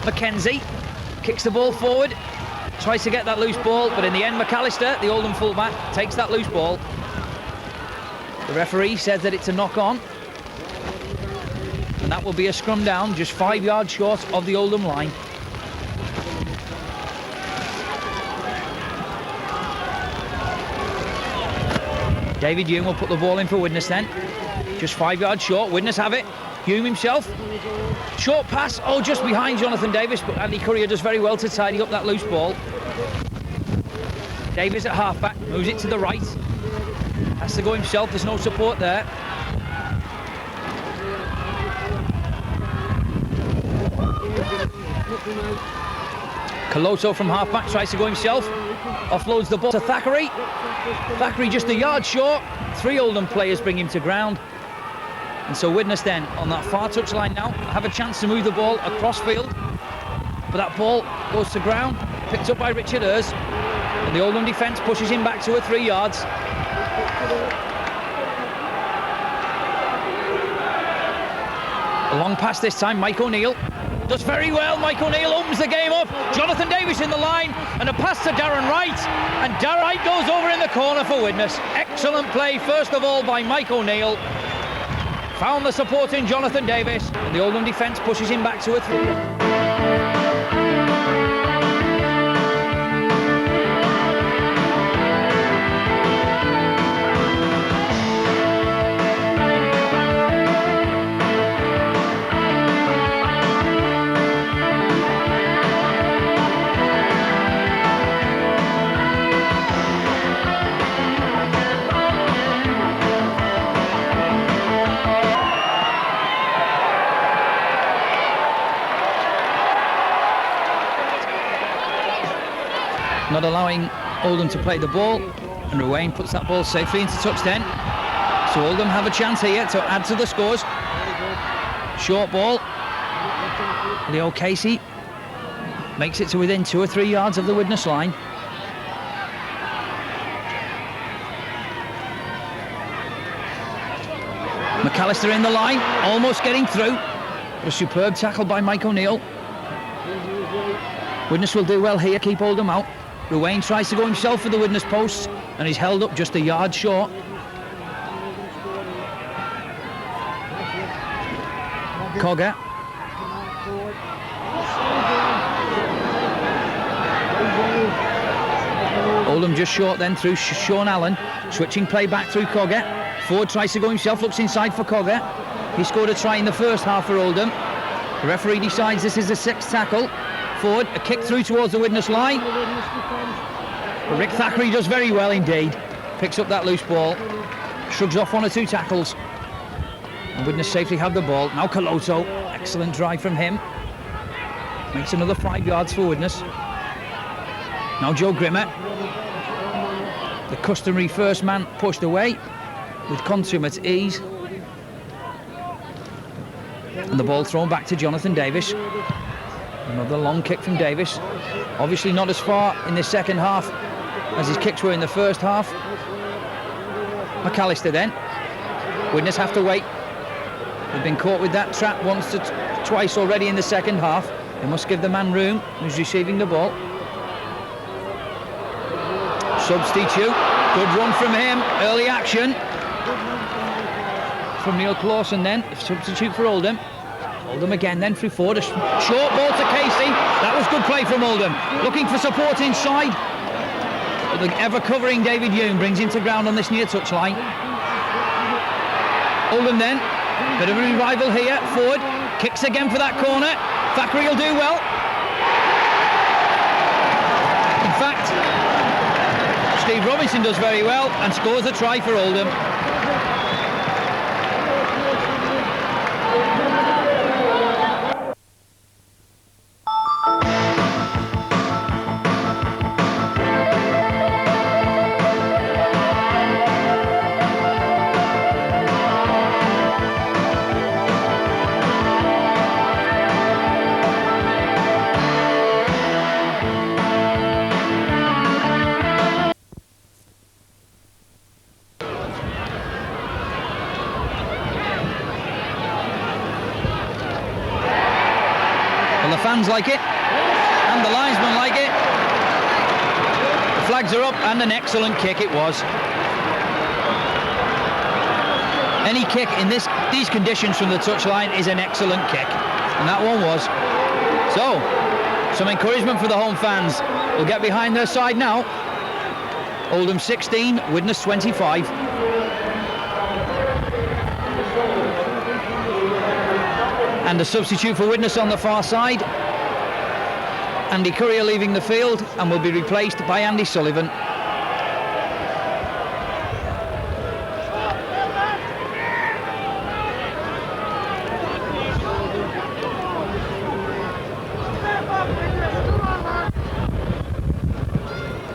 Mackenzie kicks the ball forward, tries to get that loose ball, but in the end McAllister, the Oldham fullback, takes that loose ball. The referee says that it's a knock on. And that will be a scrum down, just 5 yards short of the Oldham line. David Hume will put the ball in for Widnes then. Just 5 yards short, Widnes have it. Hume himself, short pass, oh, just behind Jonathan Davis, but Andy Courier does very well to tidy up that loose ball. Davis at halfback, moves it to the right, has to go himself, there's no support there. Coloto from halfback tries to go himself, offloads the ball to Thackeray. Thackeray just a yard short, 3 Oldham players bring him to ground. And so Widnes then, on that far touchline now, have a chance to move the ball across field. But that ball goes to ground, picked up by Richard Hurst. And the Oldham defence pushes him back 2 or 3 yards. A long pass this time, Mike O'Neill. Does very well, Mike O'Neill opens the game up. Jonathan Davis in the line, and a pass to Darren Wright. And Darren Wright goes over in the corner for Widnes. Excellent play, first of all, by Mike O'Neill. Found the support in Jonathan Davis, and the Oldham defence pushes him back 2 or 3. Not allowing Oldham to play the ball, and Ruane puts that ball safely into touch then. So Oldham have a chance here to add to the scores. Short ball. Leo Casey makes it to within 2 or 3 yards of the Widnes line. McAllister in the line, almost getting through. A superb tackle by Mike O'Neill. Widnes will do well here, keep Oldham out. Ruane tries to go himself for the Widnes post, and he's held up just a yard short. Cogger. Oldham just short then through Sean Allen, switching play back through Cogger. Ford tries to go himself, looks inside for Cogger. He scored a try in the first half for Oldham. The referee decides this is the 6th tackle. Ford, a kick through towards the Widnes line. But Rick Thackeray does very well indeed. Picks up that loose ball, shrugs off 1 or 2 tackles. And Widnes safely have the ball. Now Coloto, excellent drive from him. Makes another 5 yards for Widnes. Now Joe Grimmer. The customary first man pushed away with consummate ease. And the ball thrown back to Jonathan Davis. Another long kick from Davis. Obviously not as far in the second half as his kicks were in the first half. McAllister then. Widnes have to wait. They've been caught with that trap once to twice already in the second half. They must give the man room who's receiving the ball. Substitute. Good run from him. Early action from Neil Clawson then. Substitute for Oldham. Oldham again then through forward. A short ball to Casey. That was good play from Oldham. Looking for support inside. But the ever-covering David Hume brings him to ground on this near touchline. Oldham then. Bit of a revival here. Forward. Kicks again for that corner. Thackeray will do well. In fact, Steve Robinson does very well and scores a try for Oldham. Fans like it, and the linesmen like it. The flags are up, and an excellent kick it was. Any kick in these conditions from the touchline is an excellent kick, and that one was. So, some encouragement for the home fans. We'll get behind their side now. Oldham 16, Widnes 25. And a substitute for Widnes on the far side. Andy Courier leaving the field and will be replaced by Andy Sullivan.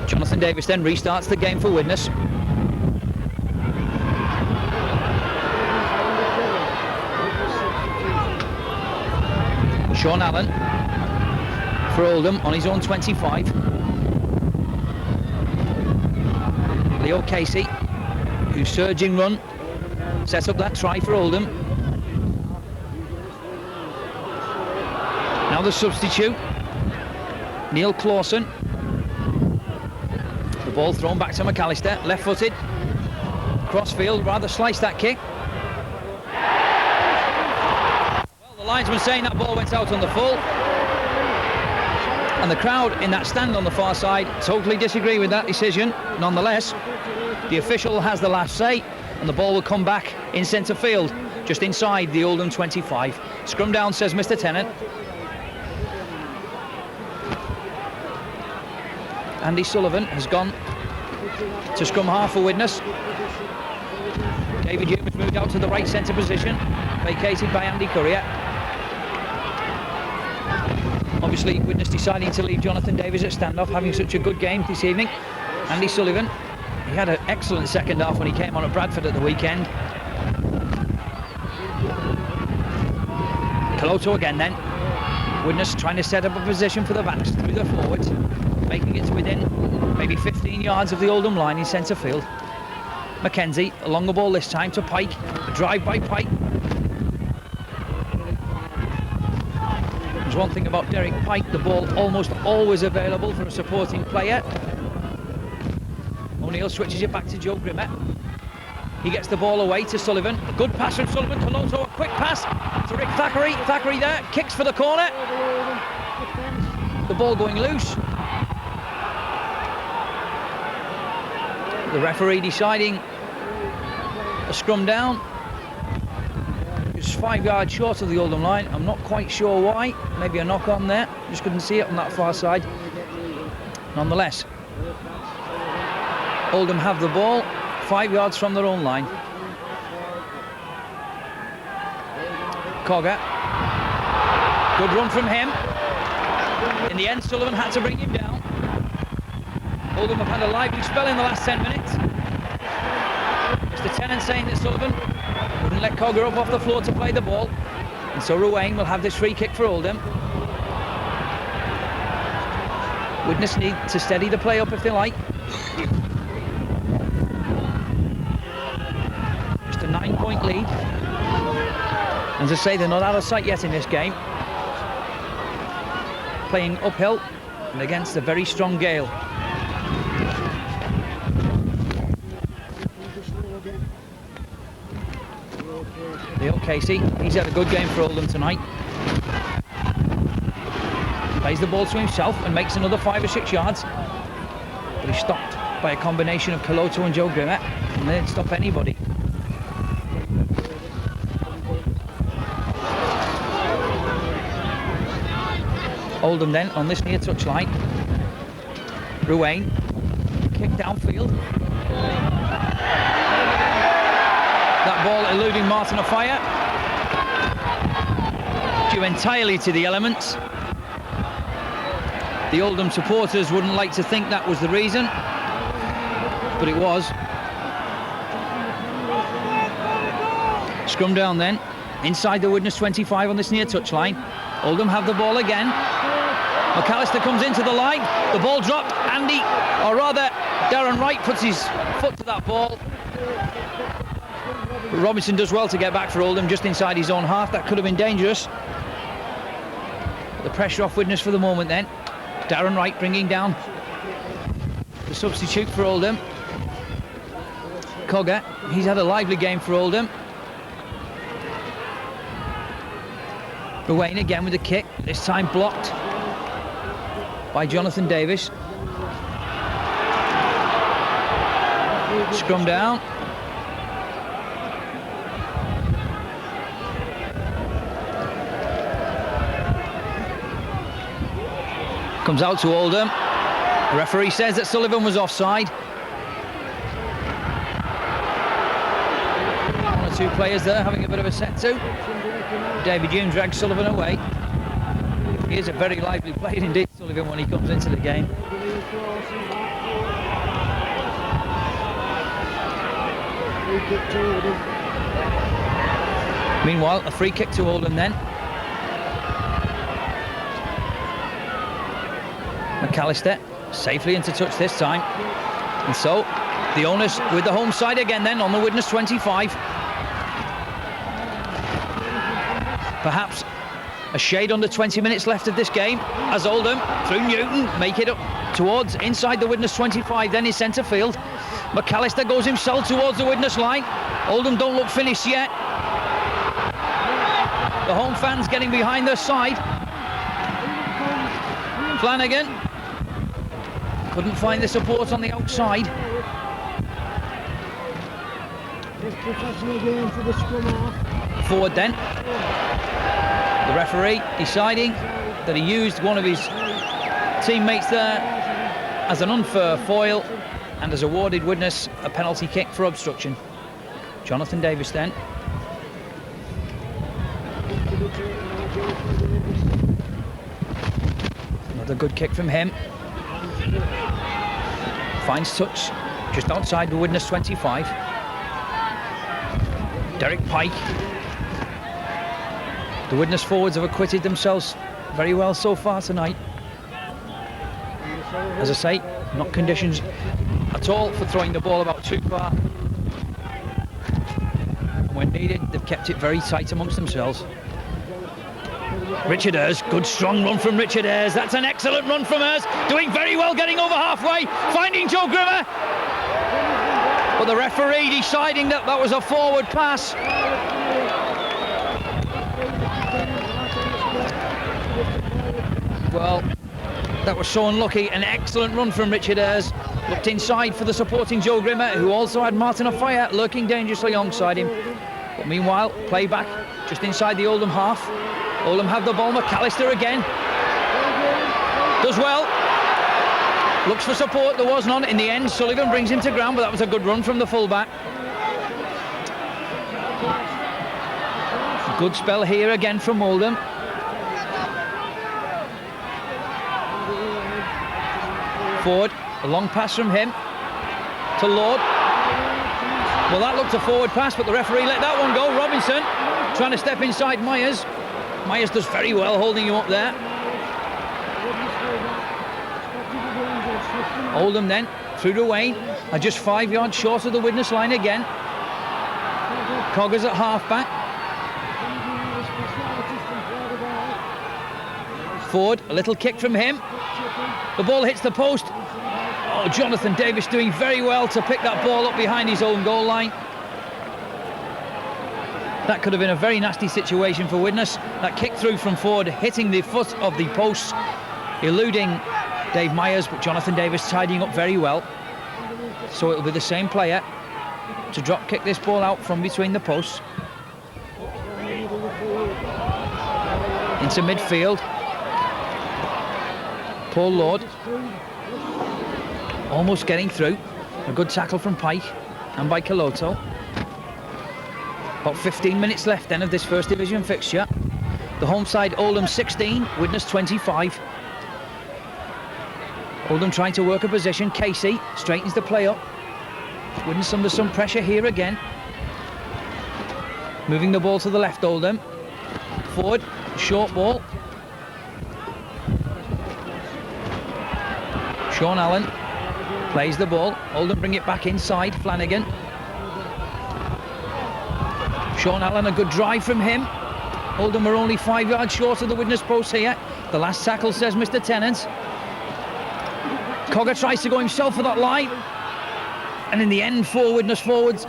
Jonathan Davis then restarts the game for Widnes. Sean Allen for Oldham on his own 25. Leo Casey, whose surging run set up that try for Oldham. Now the substitute, Neil Clawson. The ball thrown back to McAllister, left-footed, cross-field, rather sliced that kick. Well, the linesman saying that ball went out on the full. And the crowd in that stand on the far side totally disagree with that decision. Nonetheless, the official has the last say, and the ball will come back in centre field, just inside the Oldham 25. Scrum down, says Mr. Tennant. Andy Sullivan has gone to scrum half for Widnes. David Hume has moved out to the right centre position, vacated by Andy Courier. Obviously, Widnes deciding to leave Jonathan Davis at standoff, having such a good game this evening. Andy Sullivan, he had an excellent second half when he came on at Bradford at the weekend. Coloto again then. Widnes trying to set up a position for the backs through the forwards, making it within maybe 15 yards of the Oldham line in centre field. Mackenzie, along the ball this time to Pike. A drive by Pike. There's one thing about Derek Pike, the ball almost always available for a supporting player. O'Neill switches it back to Joe Grimmett. He gets the ball away to Sullivan. A good pass from Sullivan. Coloto, a quick pass to Rick Thackeray. Thackeray there, kicks for the corner. The ball going loose. The referee deciding a scrum down. It's 5 yards short of the Oldham line. I'm not quite sure why. Maybe a knock on there. Just couldn't see it on that far side. Nonetheless, Oldham have the ball 5 yards from their own line. Cogger. Good run from him. In the end, Sullivan had to bring him down. Oldham have had a lively spell in the last 10 minutes. Mr. Tennant saying that Sullivan wouldn't let Cogger up off the floor to play the ball. And so Ruane will have this free kick for Oldham. Widnes need to steady the play up if they like. Just a 9-point lead. As I say, they're not out of sight yet in this game. Playing uphill and against a very strong gale. Leo Casey, he's had a good game for Oldham tonight. Plays the ball to himself and makes another 5 or 6 yards. But he's stopped by a combination of Coloto and Joe Grimmer, and they didn't stop anybody. Oldham then on this near touchline. Ruane, kick downfield. That ball eluding Martin Ofaya. Due entirely to the elements. The Oldham supporters wouldn't like to think that was the reason, but it was. Scrum down then, inside the Widnes 25 on this near touchline. Oldham have the ball again. McAllister comes into the line, the ball dropped. Andy, or rather Darren Wright, puts his foot to that ball. But Robinson does well to get back for Oldham just inside his own half. That could have been dangerous. The pressure off Widnes for the moment then. Darren Wright bringing down the substitute for Oldham. Cogger, he's had a lively game for Oldham. Ruane again with the kick, this time blocked by Jonathan Davis. Scrum down. Comes out to Oldham. The referee says that Sullivan was offside. One or two players there having a bit of a set to. David Hume drags Sullivan away. He is a very lively player indeed, Sullivan, when he comes into the game. Meanwhile, a free kick to Oldham then. McAllister safely into touch this time. And so, the onus with the home side again then on the Widnes 25. Perhaps a shade under 20 minutes left of this game as Oldham, through Newton, make it up towards inside the Widnes 25, then his centre field. McAllister goes himself towards the Widnes line. Oldham don't look finished yet. The home fans getting behind their side. Flanagan couldn't find the support on the outside. Forward then. The referee deciding that he used one of his teammates there as an unfair foil and has awarded Widnes a penalty kick for obstruction. Jonathan Davis then. Another good kick from him. Finds touch just outside the Widnes 25. Derek Pike. The Widnes forwards have acquitted themselves very well so far tonight. As I say, not conditions at all for throwing the ball about too far. When needed, they've kept it very tight amongst themselves. Richard Ayres, good strong run from Richard Ayres. That's an excellent run from Ayres. Doing very well, getting over halfway, finding Joe Grimmer. But the referee deciding that that was a forward pass. Well, that was so unlucky. An excellent run from Richard Ayres. Looked inside for the supporting Joe Grimmer, who also had Martin Ofaya lurking dangerously alongside him. But meanwhile, play back just inside the Oldham half. Oldham have the ball. McAllister again. Does well. Looks for support. There was none. In the end, Sullivan brings him to ground, but that was a good run from the fullback. Good spell here again from Oldham. Forward. A long pass from him to Lord. Well, that looked a forward pass, but the referee let that one go. Robinson trying to step inside Myers. Myers does very well holding him up there. Oldham then through to Wayne, are just 5 yards short of the Widnes line again. Coggers at half-back. Ford, a little kick from him. The ball hits the post. Oh, Jonathan Davis doing very well to pick that ball up behind his own goal line. That could have been a very nasty situation for Widnes. That kick through from Ford, hitting the foot of the post, eluding Dave Myers, but Jonathan Davis tidying up very well. So it'll be the same player to drop kick this ball out from between the posts into midfield. Paul Lord almost getting through. A good tackle from Pike and by Caloto. About 15 minutes left then of this first division fixture. The home side, Oldham 16, Widnes 25. Oldham trying to work a position. Casey straightens the play up. Widnes under some pressure here again. Moving the ball to the left, Oldham. Ford, short ball. Sean Allen plays the ball. Oldham bring it back inside. Flanagan. Sean Allen, a good drive from him. Oldham are only 5 yards short of the Widnes post here. The last tackle, says Mr. Tennant. Cogger tries to go himself for that line. And in the end, 4 Widnes forwards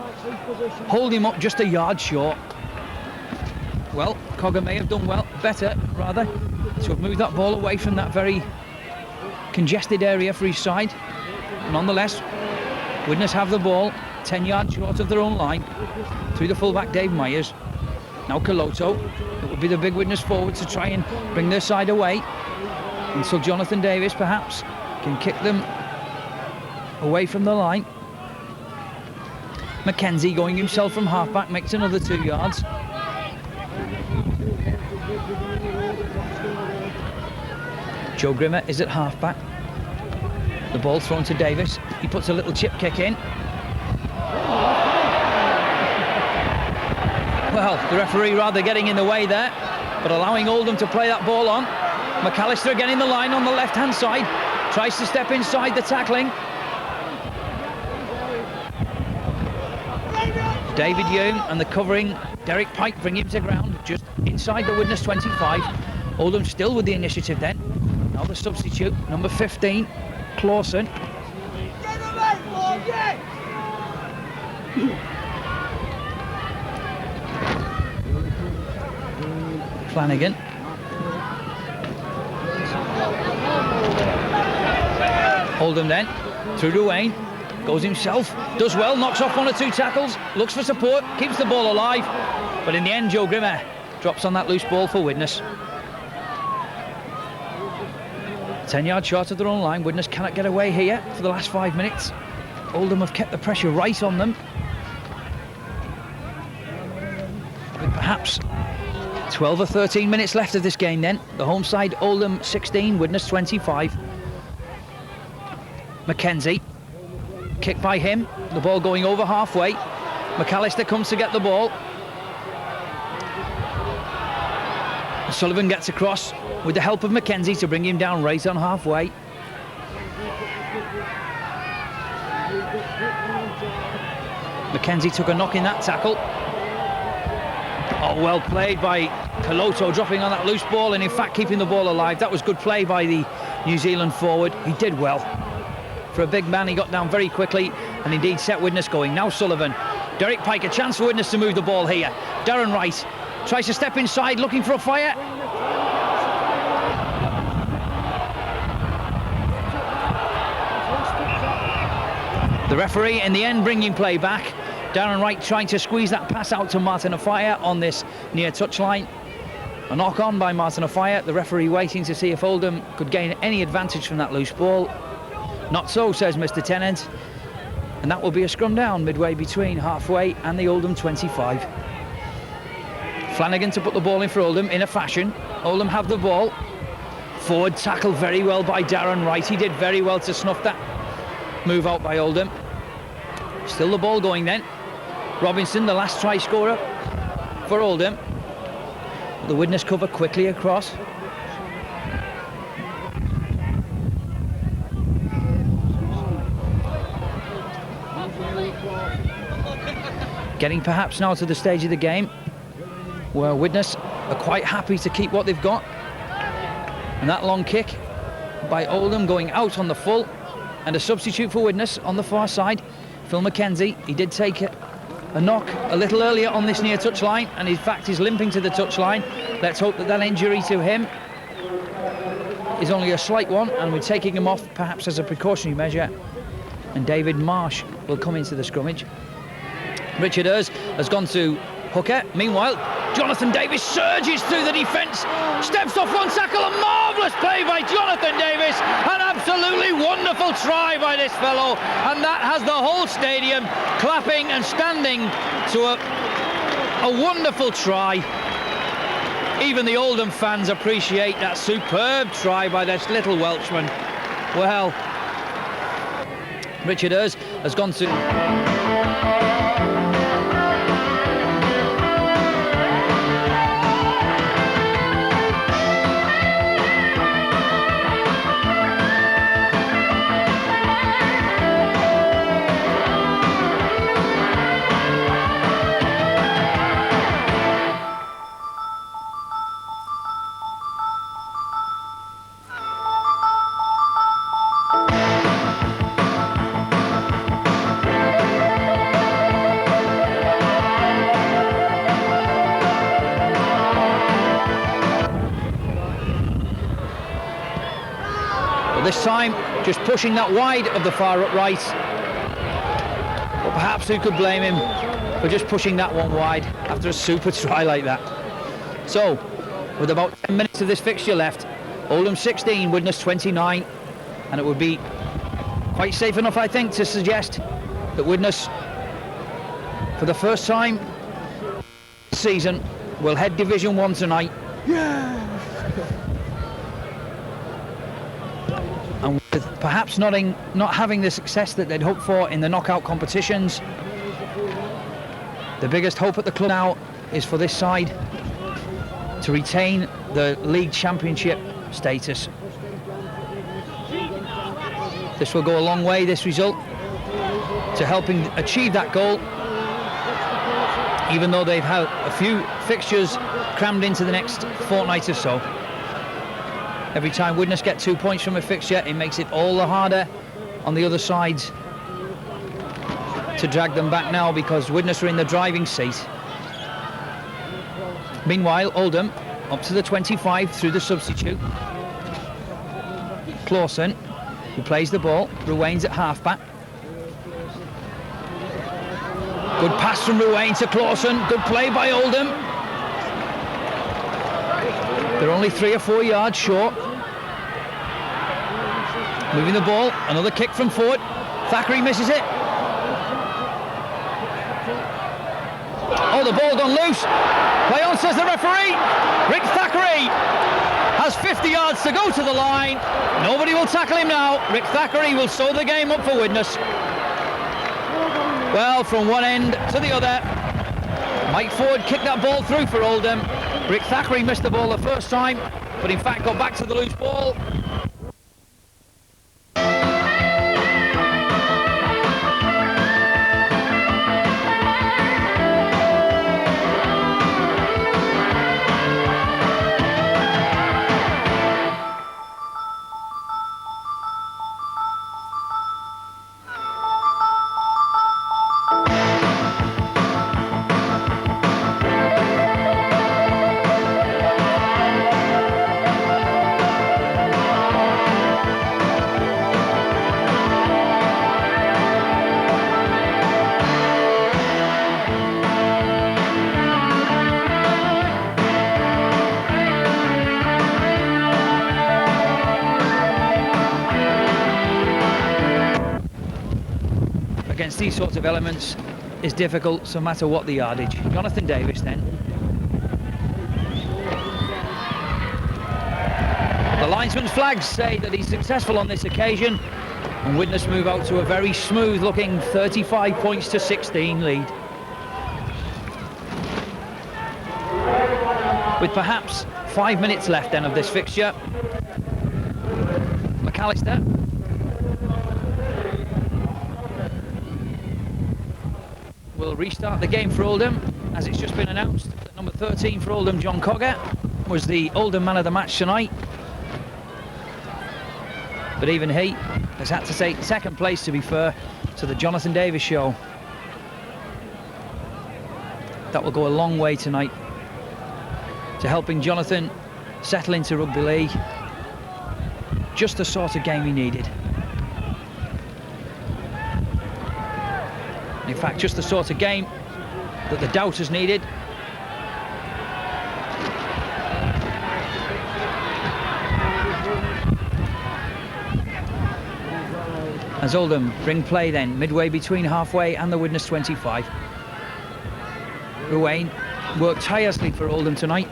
hold him up just a yard short. Well, Cogger may have done better, to have moved that ball away from that very congested area for his side. Nonetheless, Widnes have the ball 10 yards short of their own line through the fullback Dave Myers. Now Caloto, it would be the big Widnes forwards to try and bring their side away until Jonathan Davis perhaps can kick them away from the line. Mackenzie going himself from halfback makes another 2 yards. Joe Grimmer is at halfback. The ball thrown to Davis. He puts a little chip kick in. Well, the referee rather getting in the way there, but allowing Oldham to play that ball on. McAllister again in the line on the left-hand side. Tries to step inside the tackling. David Young and the covering Derek Pike bring him to ground just inside the Widnes 25. Oldham still with the initiative then. Now the substitute, number 15, Clawson. Flanagan. Oldham then, through to Wayne. Goes himself, does well, knocks off 1 or 2 tackles, looks for support, keeps the ball alive. But in the end, Joe Grimmer drops on that loose ball for Widnes. 10 yards short of their own line. Widnes cannot get away here for the last 5 minutes. Oldham have kept the pressure right on them. With perhaps 12 or 13 minutes left of this game then. The home side, Oldham 16, Widnes 25. Mackenzie, kick by him, the ball going over halfway. McAllister comes to get the ball. Sullivan gets across with the help of Mackenzie to bring him down right on halfway. Mackenzie took a knock in that tackle. Oh, well played by Caloto, dropping on that loose ball and in fact keeping the ball alive. That was good play by the New Zealand forward. He did well. For a big man, he got down very quickly and indeed set Widnes going. Now Sullivan. Derek Pike, a chance for Widnes to move the ball here. Darren Wright tries to step inside, looking for a fire. The referee in the end bringing play back. Darren Wright trying to squeeze that pass out to Martin Afire on this near touchline. A knock on by Martin Afire. The referee waiting to see if Oldham could gain any advantage from that loose ball. Not so, says Mr. Tennant. And that will be a scrum down midway between halfway and the Oldham 25. Flanagan to put the ball in for Oldham in a fashion. Oldham have the ball. Forward tackle very well by Darren Wright. He did very well to snuff that move out by Oldham. Still the ball going then. Robinson, the last try scorer for Oldham. The Widnes cover quickly across. Getting perhaps now to the stage of the game where Widnes are quite happy to keep what they've got. And that long kick by Oldham going out on the full, and a substitute for Widnes on the far side, Phil McKenzie. He did take a knock a little earlier on this near touchline, and in fact is limping to the touchline. Let's hope that injury to him is only a slight one, and we're taking him off perhaps as a precautionary measure. And David Marsh will come into the scrummage. Richard Ears has gone to Hooker. Meanwhile, Jonathan Davis surges through the defence, steps off one tackle. A marvellous play by Jonathan Davis, an absolutely wonderful try by this fellow, and that has the whole stadium clapping and standing to a wonderful try. Even the Oldham fans appreciate that superb try by this little Welshman. Well, Richard Ears has gone to... This time, just pushing that wide of the far upright. But perhaps who could blame him for just pushing that one wide after a super try like that. So, with about 10 minutes of this fixture left, Oldham 16, Widnes 29, and it would be quite safe enough, I think, to suggest that Widnes, for the first time this season, will head Division 1 tonight. Yeah! And with perhaps not having the success that they'd hoped for in the knockout competitions, the biggest hope at the club now is for this side to retain the league championship status. This will go a long way, this result, to helping achieve that goal, even though they've had a few fixtures crammed into the next fortnight or so. Every time Widnes get 2 points from a fixture, it makes it all the harder on the other sides to drag them back now, because Widnes are in the driving seat. Meanwhile, Oldham up to the 25 through the substitute. Clawson, who plays the ball. Ruane's at half-back. Good pass from Ruane to Clawson. Good play by Oldham. They're only 3 or 4 yards short. Moving the ball, another kick from forward. Thackeray misses it. Oh, the ball gone loose. Play on, says the referee. Rick Thackeray has 50 yards to go to the line. Nobody will tackle him now. Rick Thackeray will sew the game up for Widnes. Well, from one end to the other, Mike Ford kicked that ball through for Oldham. Rick Thackeray missed the ball the first time, but in fact got back to the loose ball. Against these sorts of elements is difficult, no matter what the yardage. Jonathan Davis then. The linesman's flags say that he's successful on this occasion, and Widnes move out to a very smooth looking 35 points to 16 lead. With perhaps 5 minutes left then of this fixture. McAllister. will restart the game for Oldham, as it's just been announced that number 13 for Oldham, John Cogger, was the Oldham man of the match tonight. But even he has had to take second place, to be fair, to the Jonathan Davis show. That will go a long way tonight to helping Jonathan settle into rugby league. Just the sort of game he needed. In fact, just the sort of game that the doubters needed. As Oldham bring play then, midway between halfway and the Widnes 25. Ruane worked tirelessly for Oldham tonight.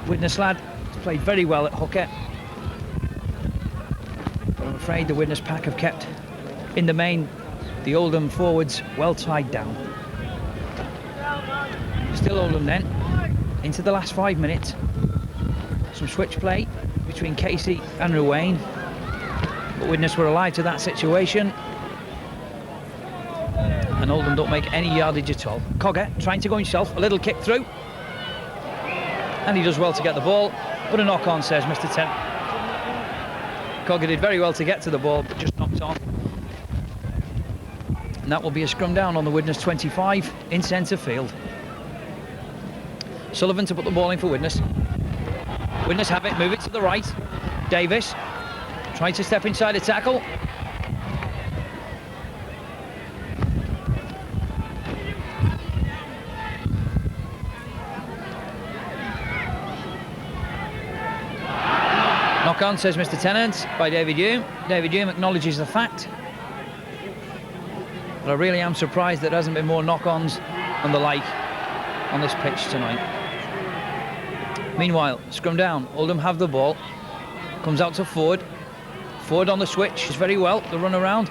Widnes lad has played very well at hooker. But I'm afraid the Widnes pack have kept, in the main, the Oldham forwards well tied down. Still Oldham then, into the last 5 minutes. Some switch play between Casey and Ruane. But Widnes were alive to that situation. And Oldham don't make any yardage at all. Cogger trying to go himself, a little kick through. And he does well to get the ball, but a knock on, says Mr. Tennant. Cogger did very well to get to the ball, but just knocked on. And that will be a scrum down on the Widnes 25 in centre field. Sullivan to put the ball in for Widnes. Widnes have it, move it to the right. Davis trying to step inside a tackle. Knock on, says Mr. Tennant, by David Hume. David Hume acknowledges the fact. But I really am surprised there hasn't been more knock-ons and the like on this pitch tonight. Meanwhile, scrum down. Oldham have the ball. Comes out to Ford. Ford on the switch. He's very well. The run around.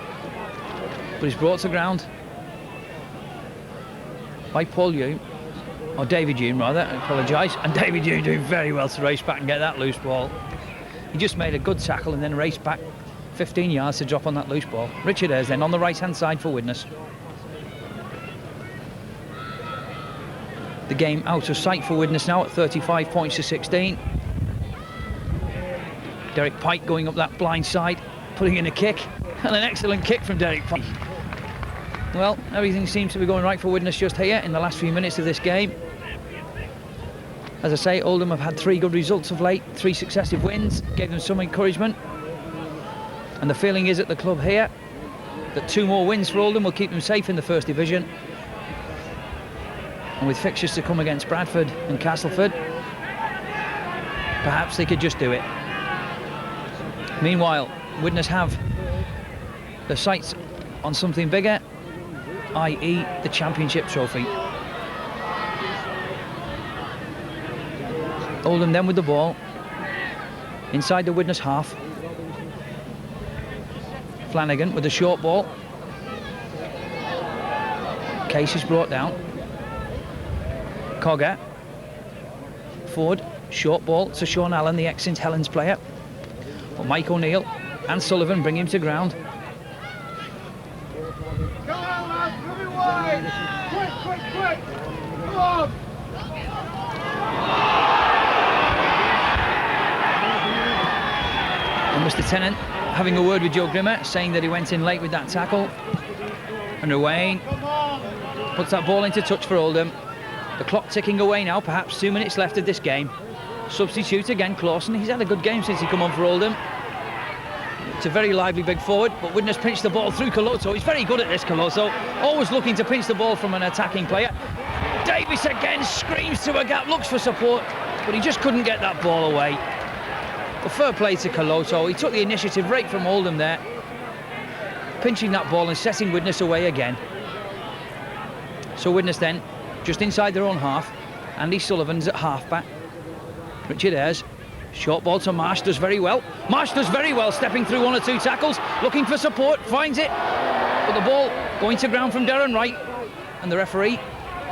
But he's brought to ground by Paul Hume. Or David Hume, rather. I apologise. And David Hume doing very well to race back and get that loose ball. He just made a good tackle and then raced back 15 yards to drop on that loose ball. Richard Ayres then on the right-hand side for Widnes. The game out of sight for Widnes now at 35 points to 16. Derek Pike going up that blind side, putting in a kick, and an excellent kick from Derek Pike. Well, everything seems to be going right for Widnes just here in the last few minutes of this game. As I say, Oldham have had 3 good results of late, 3 successive wins, gave them some encouragement. And the feeling is at the club here that 2 more wins for Oldham will keep them safe in the First Division. And with fixtures to come against Bradford and Castleford, perhaps they could just do it. Meanwhile, Widnes have their sights on something bigger, i.e. the Championship trophy. Oldham then with the ball inside the Widnes half. Flanagan with the short ball. Case is brought down. Cogger. Ford, short ball to Sean Allen, the ex-St Helens player. But Mike O'Neill and Sullivan bring him to ground. Come on, lads, come wide! Quick! Come on! And Mr. Tennant having a word with Joe Grimmer, saying that he went in late with that tackle. And Ruane puts that ball into touch for Oldham. The clock ticking away now, perhaps 2 minutes left of this game. Substitute again, Clawson. He's had a good game since he come on for Oldham. It's a very lively big forward, but Widnes pinched the ball through Coloso. He's very good at this, Coloso. Always looking to pinch the ball from an attacking player. Davis again screams to a gap, looks for support, but he just couldn't get that ball away. But fair play to Coloso. He took the initiative right from Oldham there, pinching that ball and setting Widnes away again. So Widnes then, just inside their own half. Andy Sullivan's at half-back. Richard Ayres, short ball to Marsh, does very well. Marsh does very well, stepping through 1 or 2 tackles, looking for support, finds it. But the ball going to ground from Darren Wright. And the referee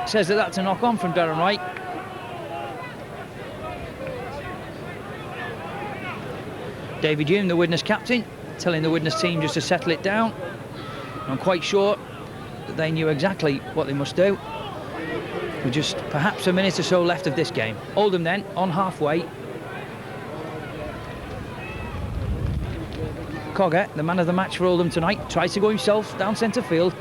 says that that's a knock-on from Darren Wright. David Hume, the Widnes captain, telling the Widnes team just to settle it down. I'm quite sure that they knew exactly what they must do, with just perhaps a minute or so left of this game. Oldham then on halfway. Cogger, the man of the match for Oldham tonight, tries to go himself down centre field.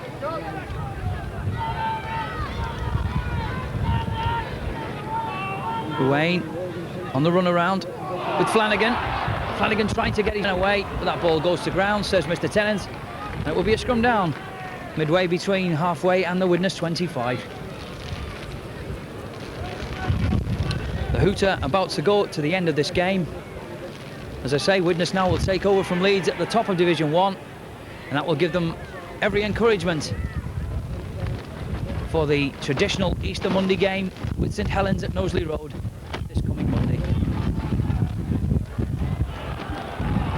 Wayne on the run around with Flanagan. Flanagan trying to get it away, but that ball goes to ground, says Mr. Tennant. And it will be a scrum down, midway between halfway and the Widnes 25. The hooter about to go to the end of this game. As I say, Widnes now will take over from Leeds at the top of Division 1, and that will give them every encouragement for the traditional Easter Monday game with St Helens at Knowsley Road this coming Monday.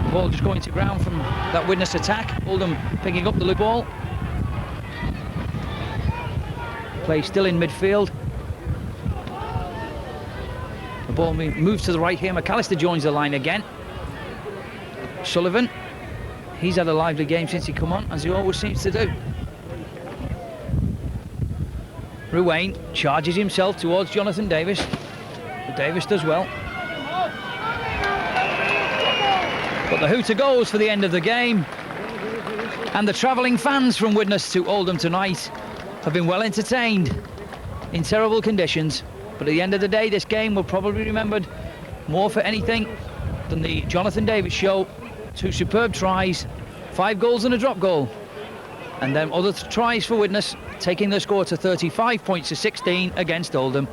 The ball just going to ground from that Widnes attack. Oldham picking up the loop ball. Play still in midfield. The ball moves to the right here. McAllister joins the line again. Sullivan, he's had a lively game since he come on, as he always seems to do. Ruane charges himself towards Jonathan Davis, but Davis does well. But the hooter goes for the end of the game, and the travelling fans from Widnes to Oldham tonight have been well entertained in terrible conditions. But at the end of the day, this game will probably be remembered more for anything than the Jonathan Davis show. 2 superb tries, 5 goals and a drop goal, and then other tries for Widnes, taking the score to 35 points to 16 against Oldham.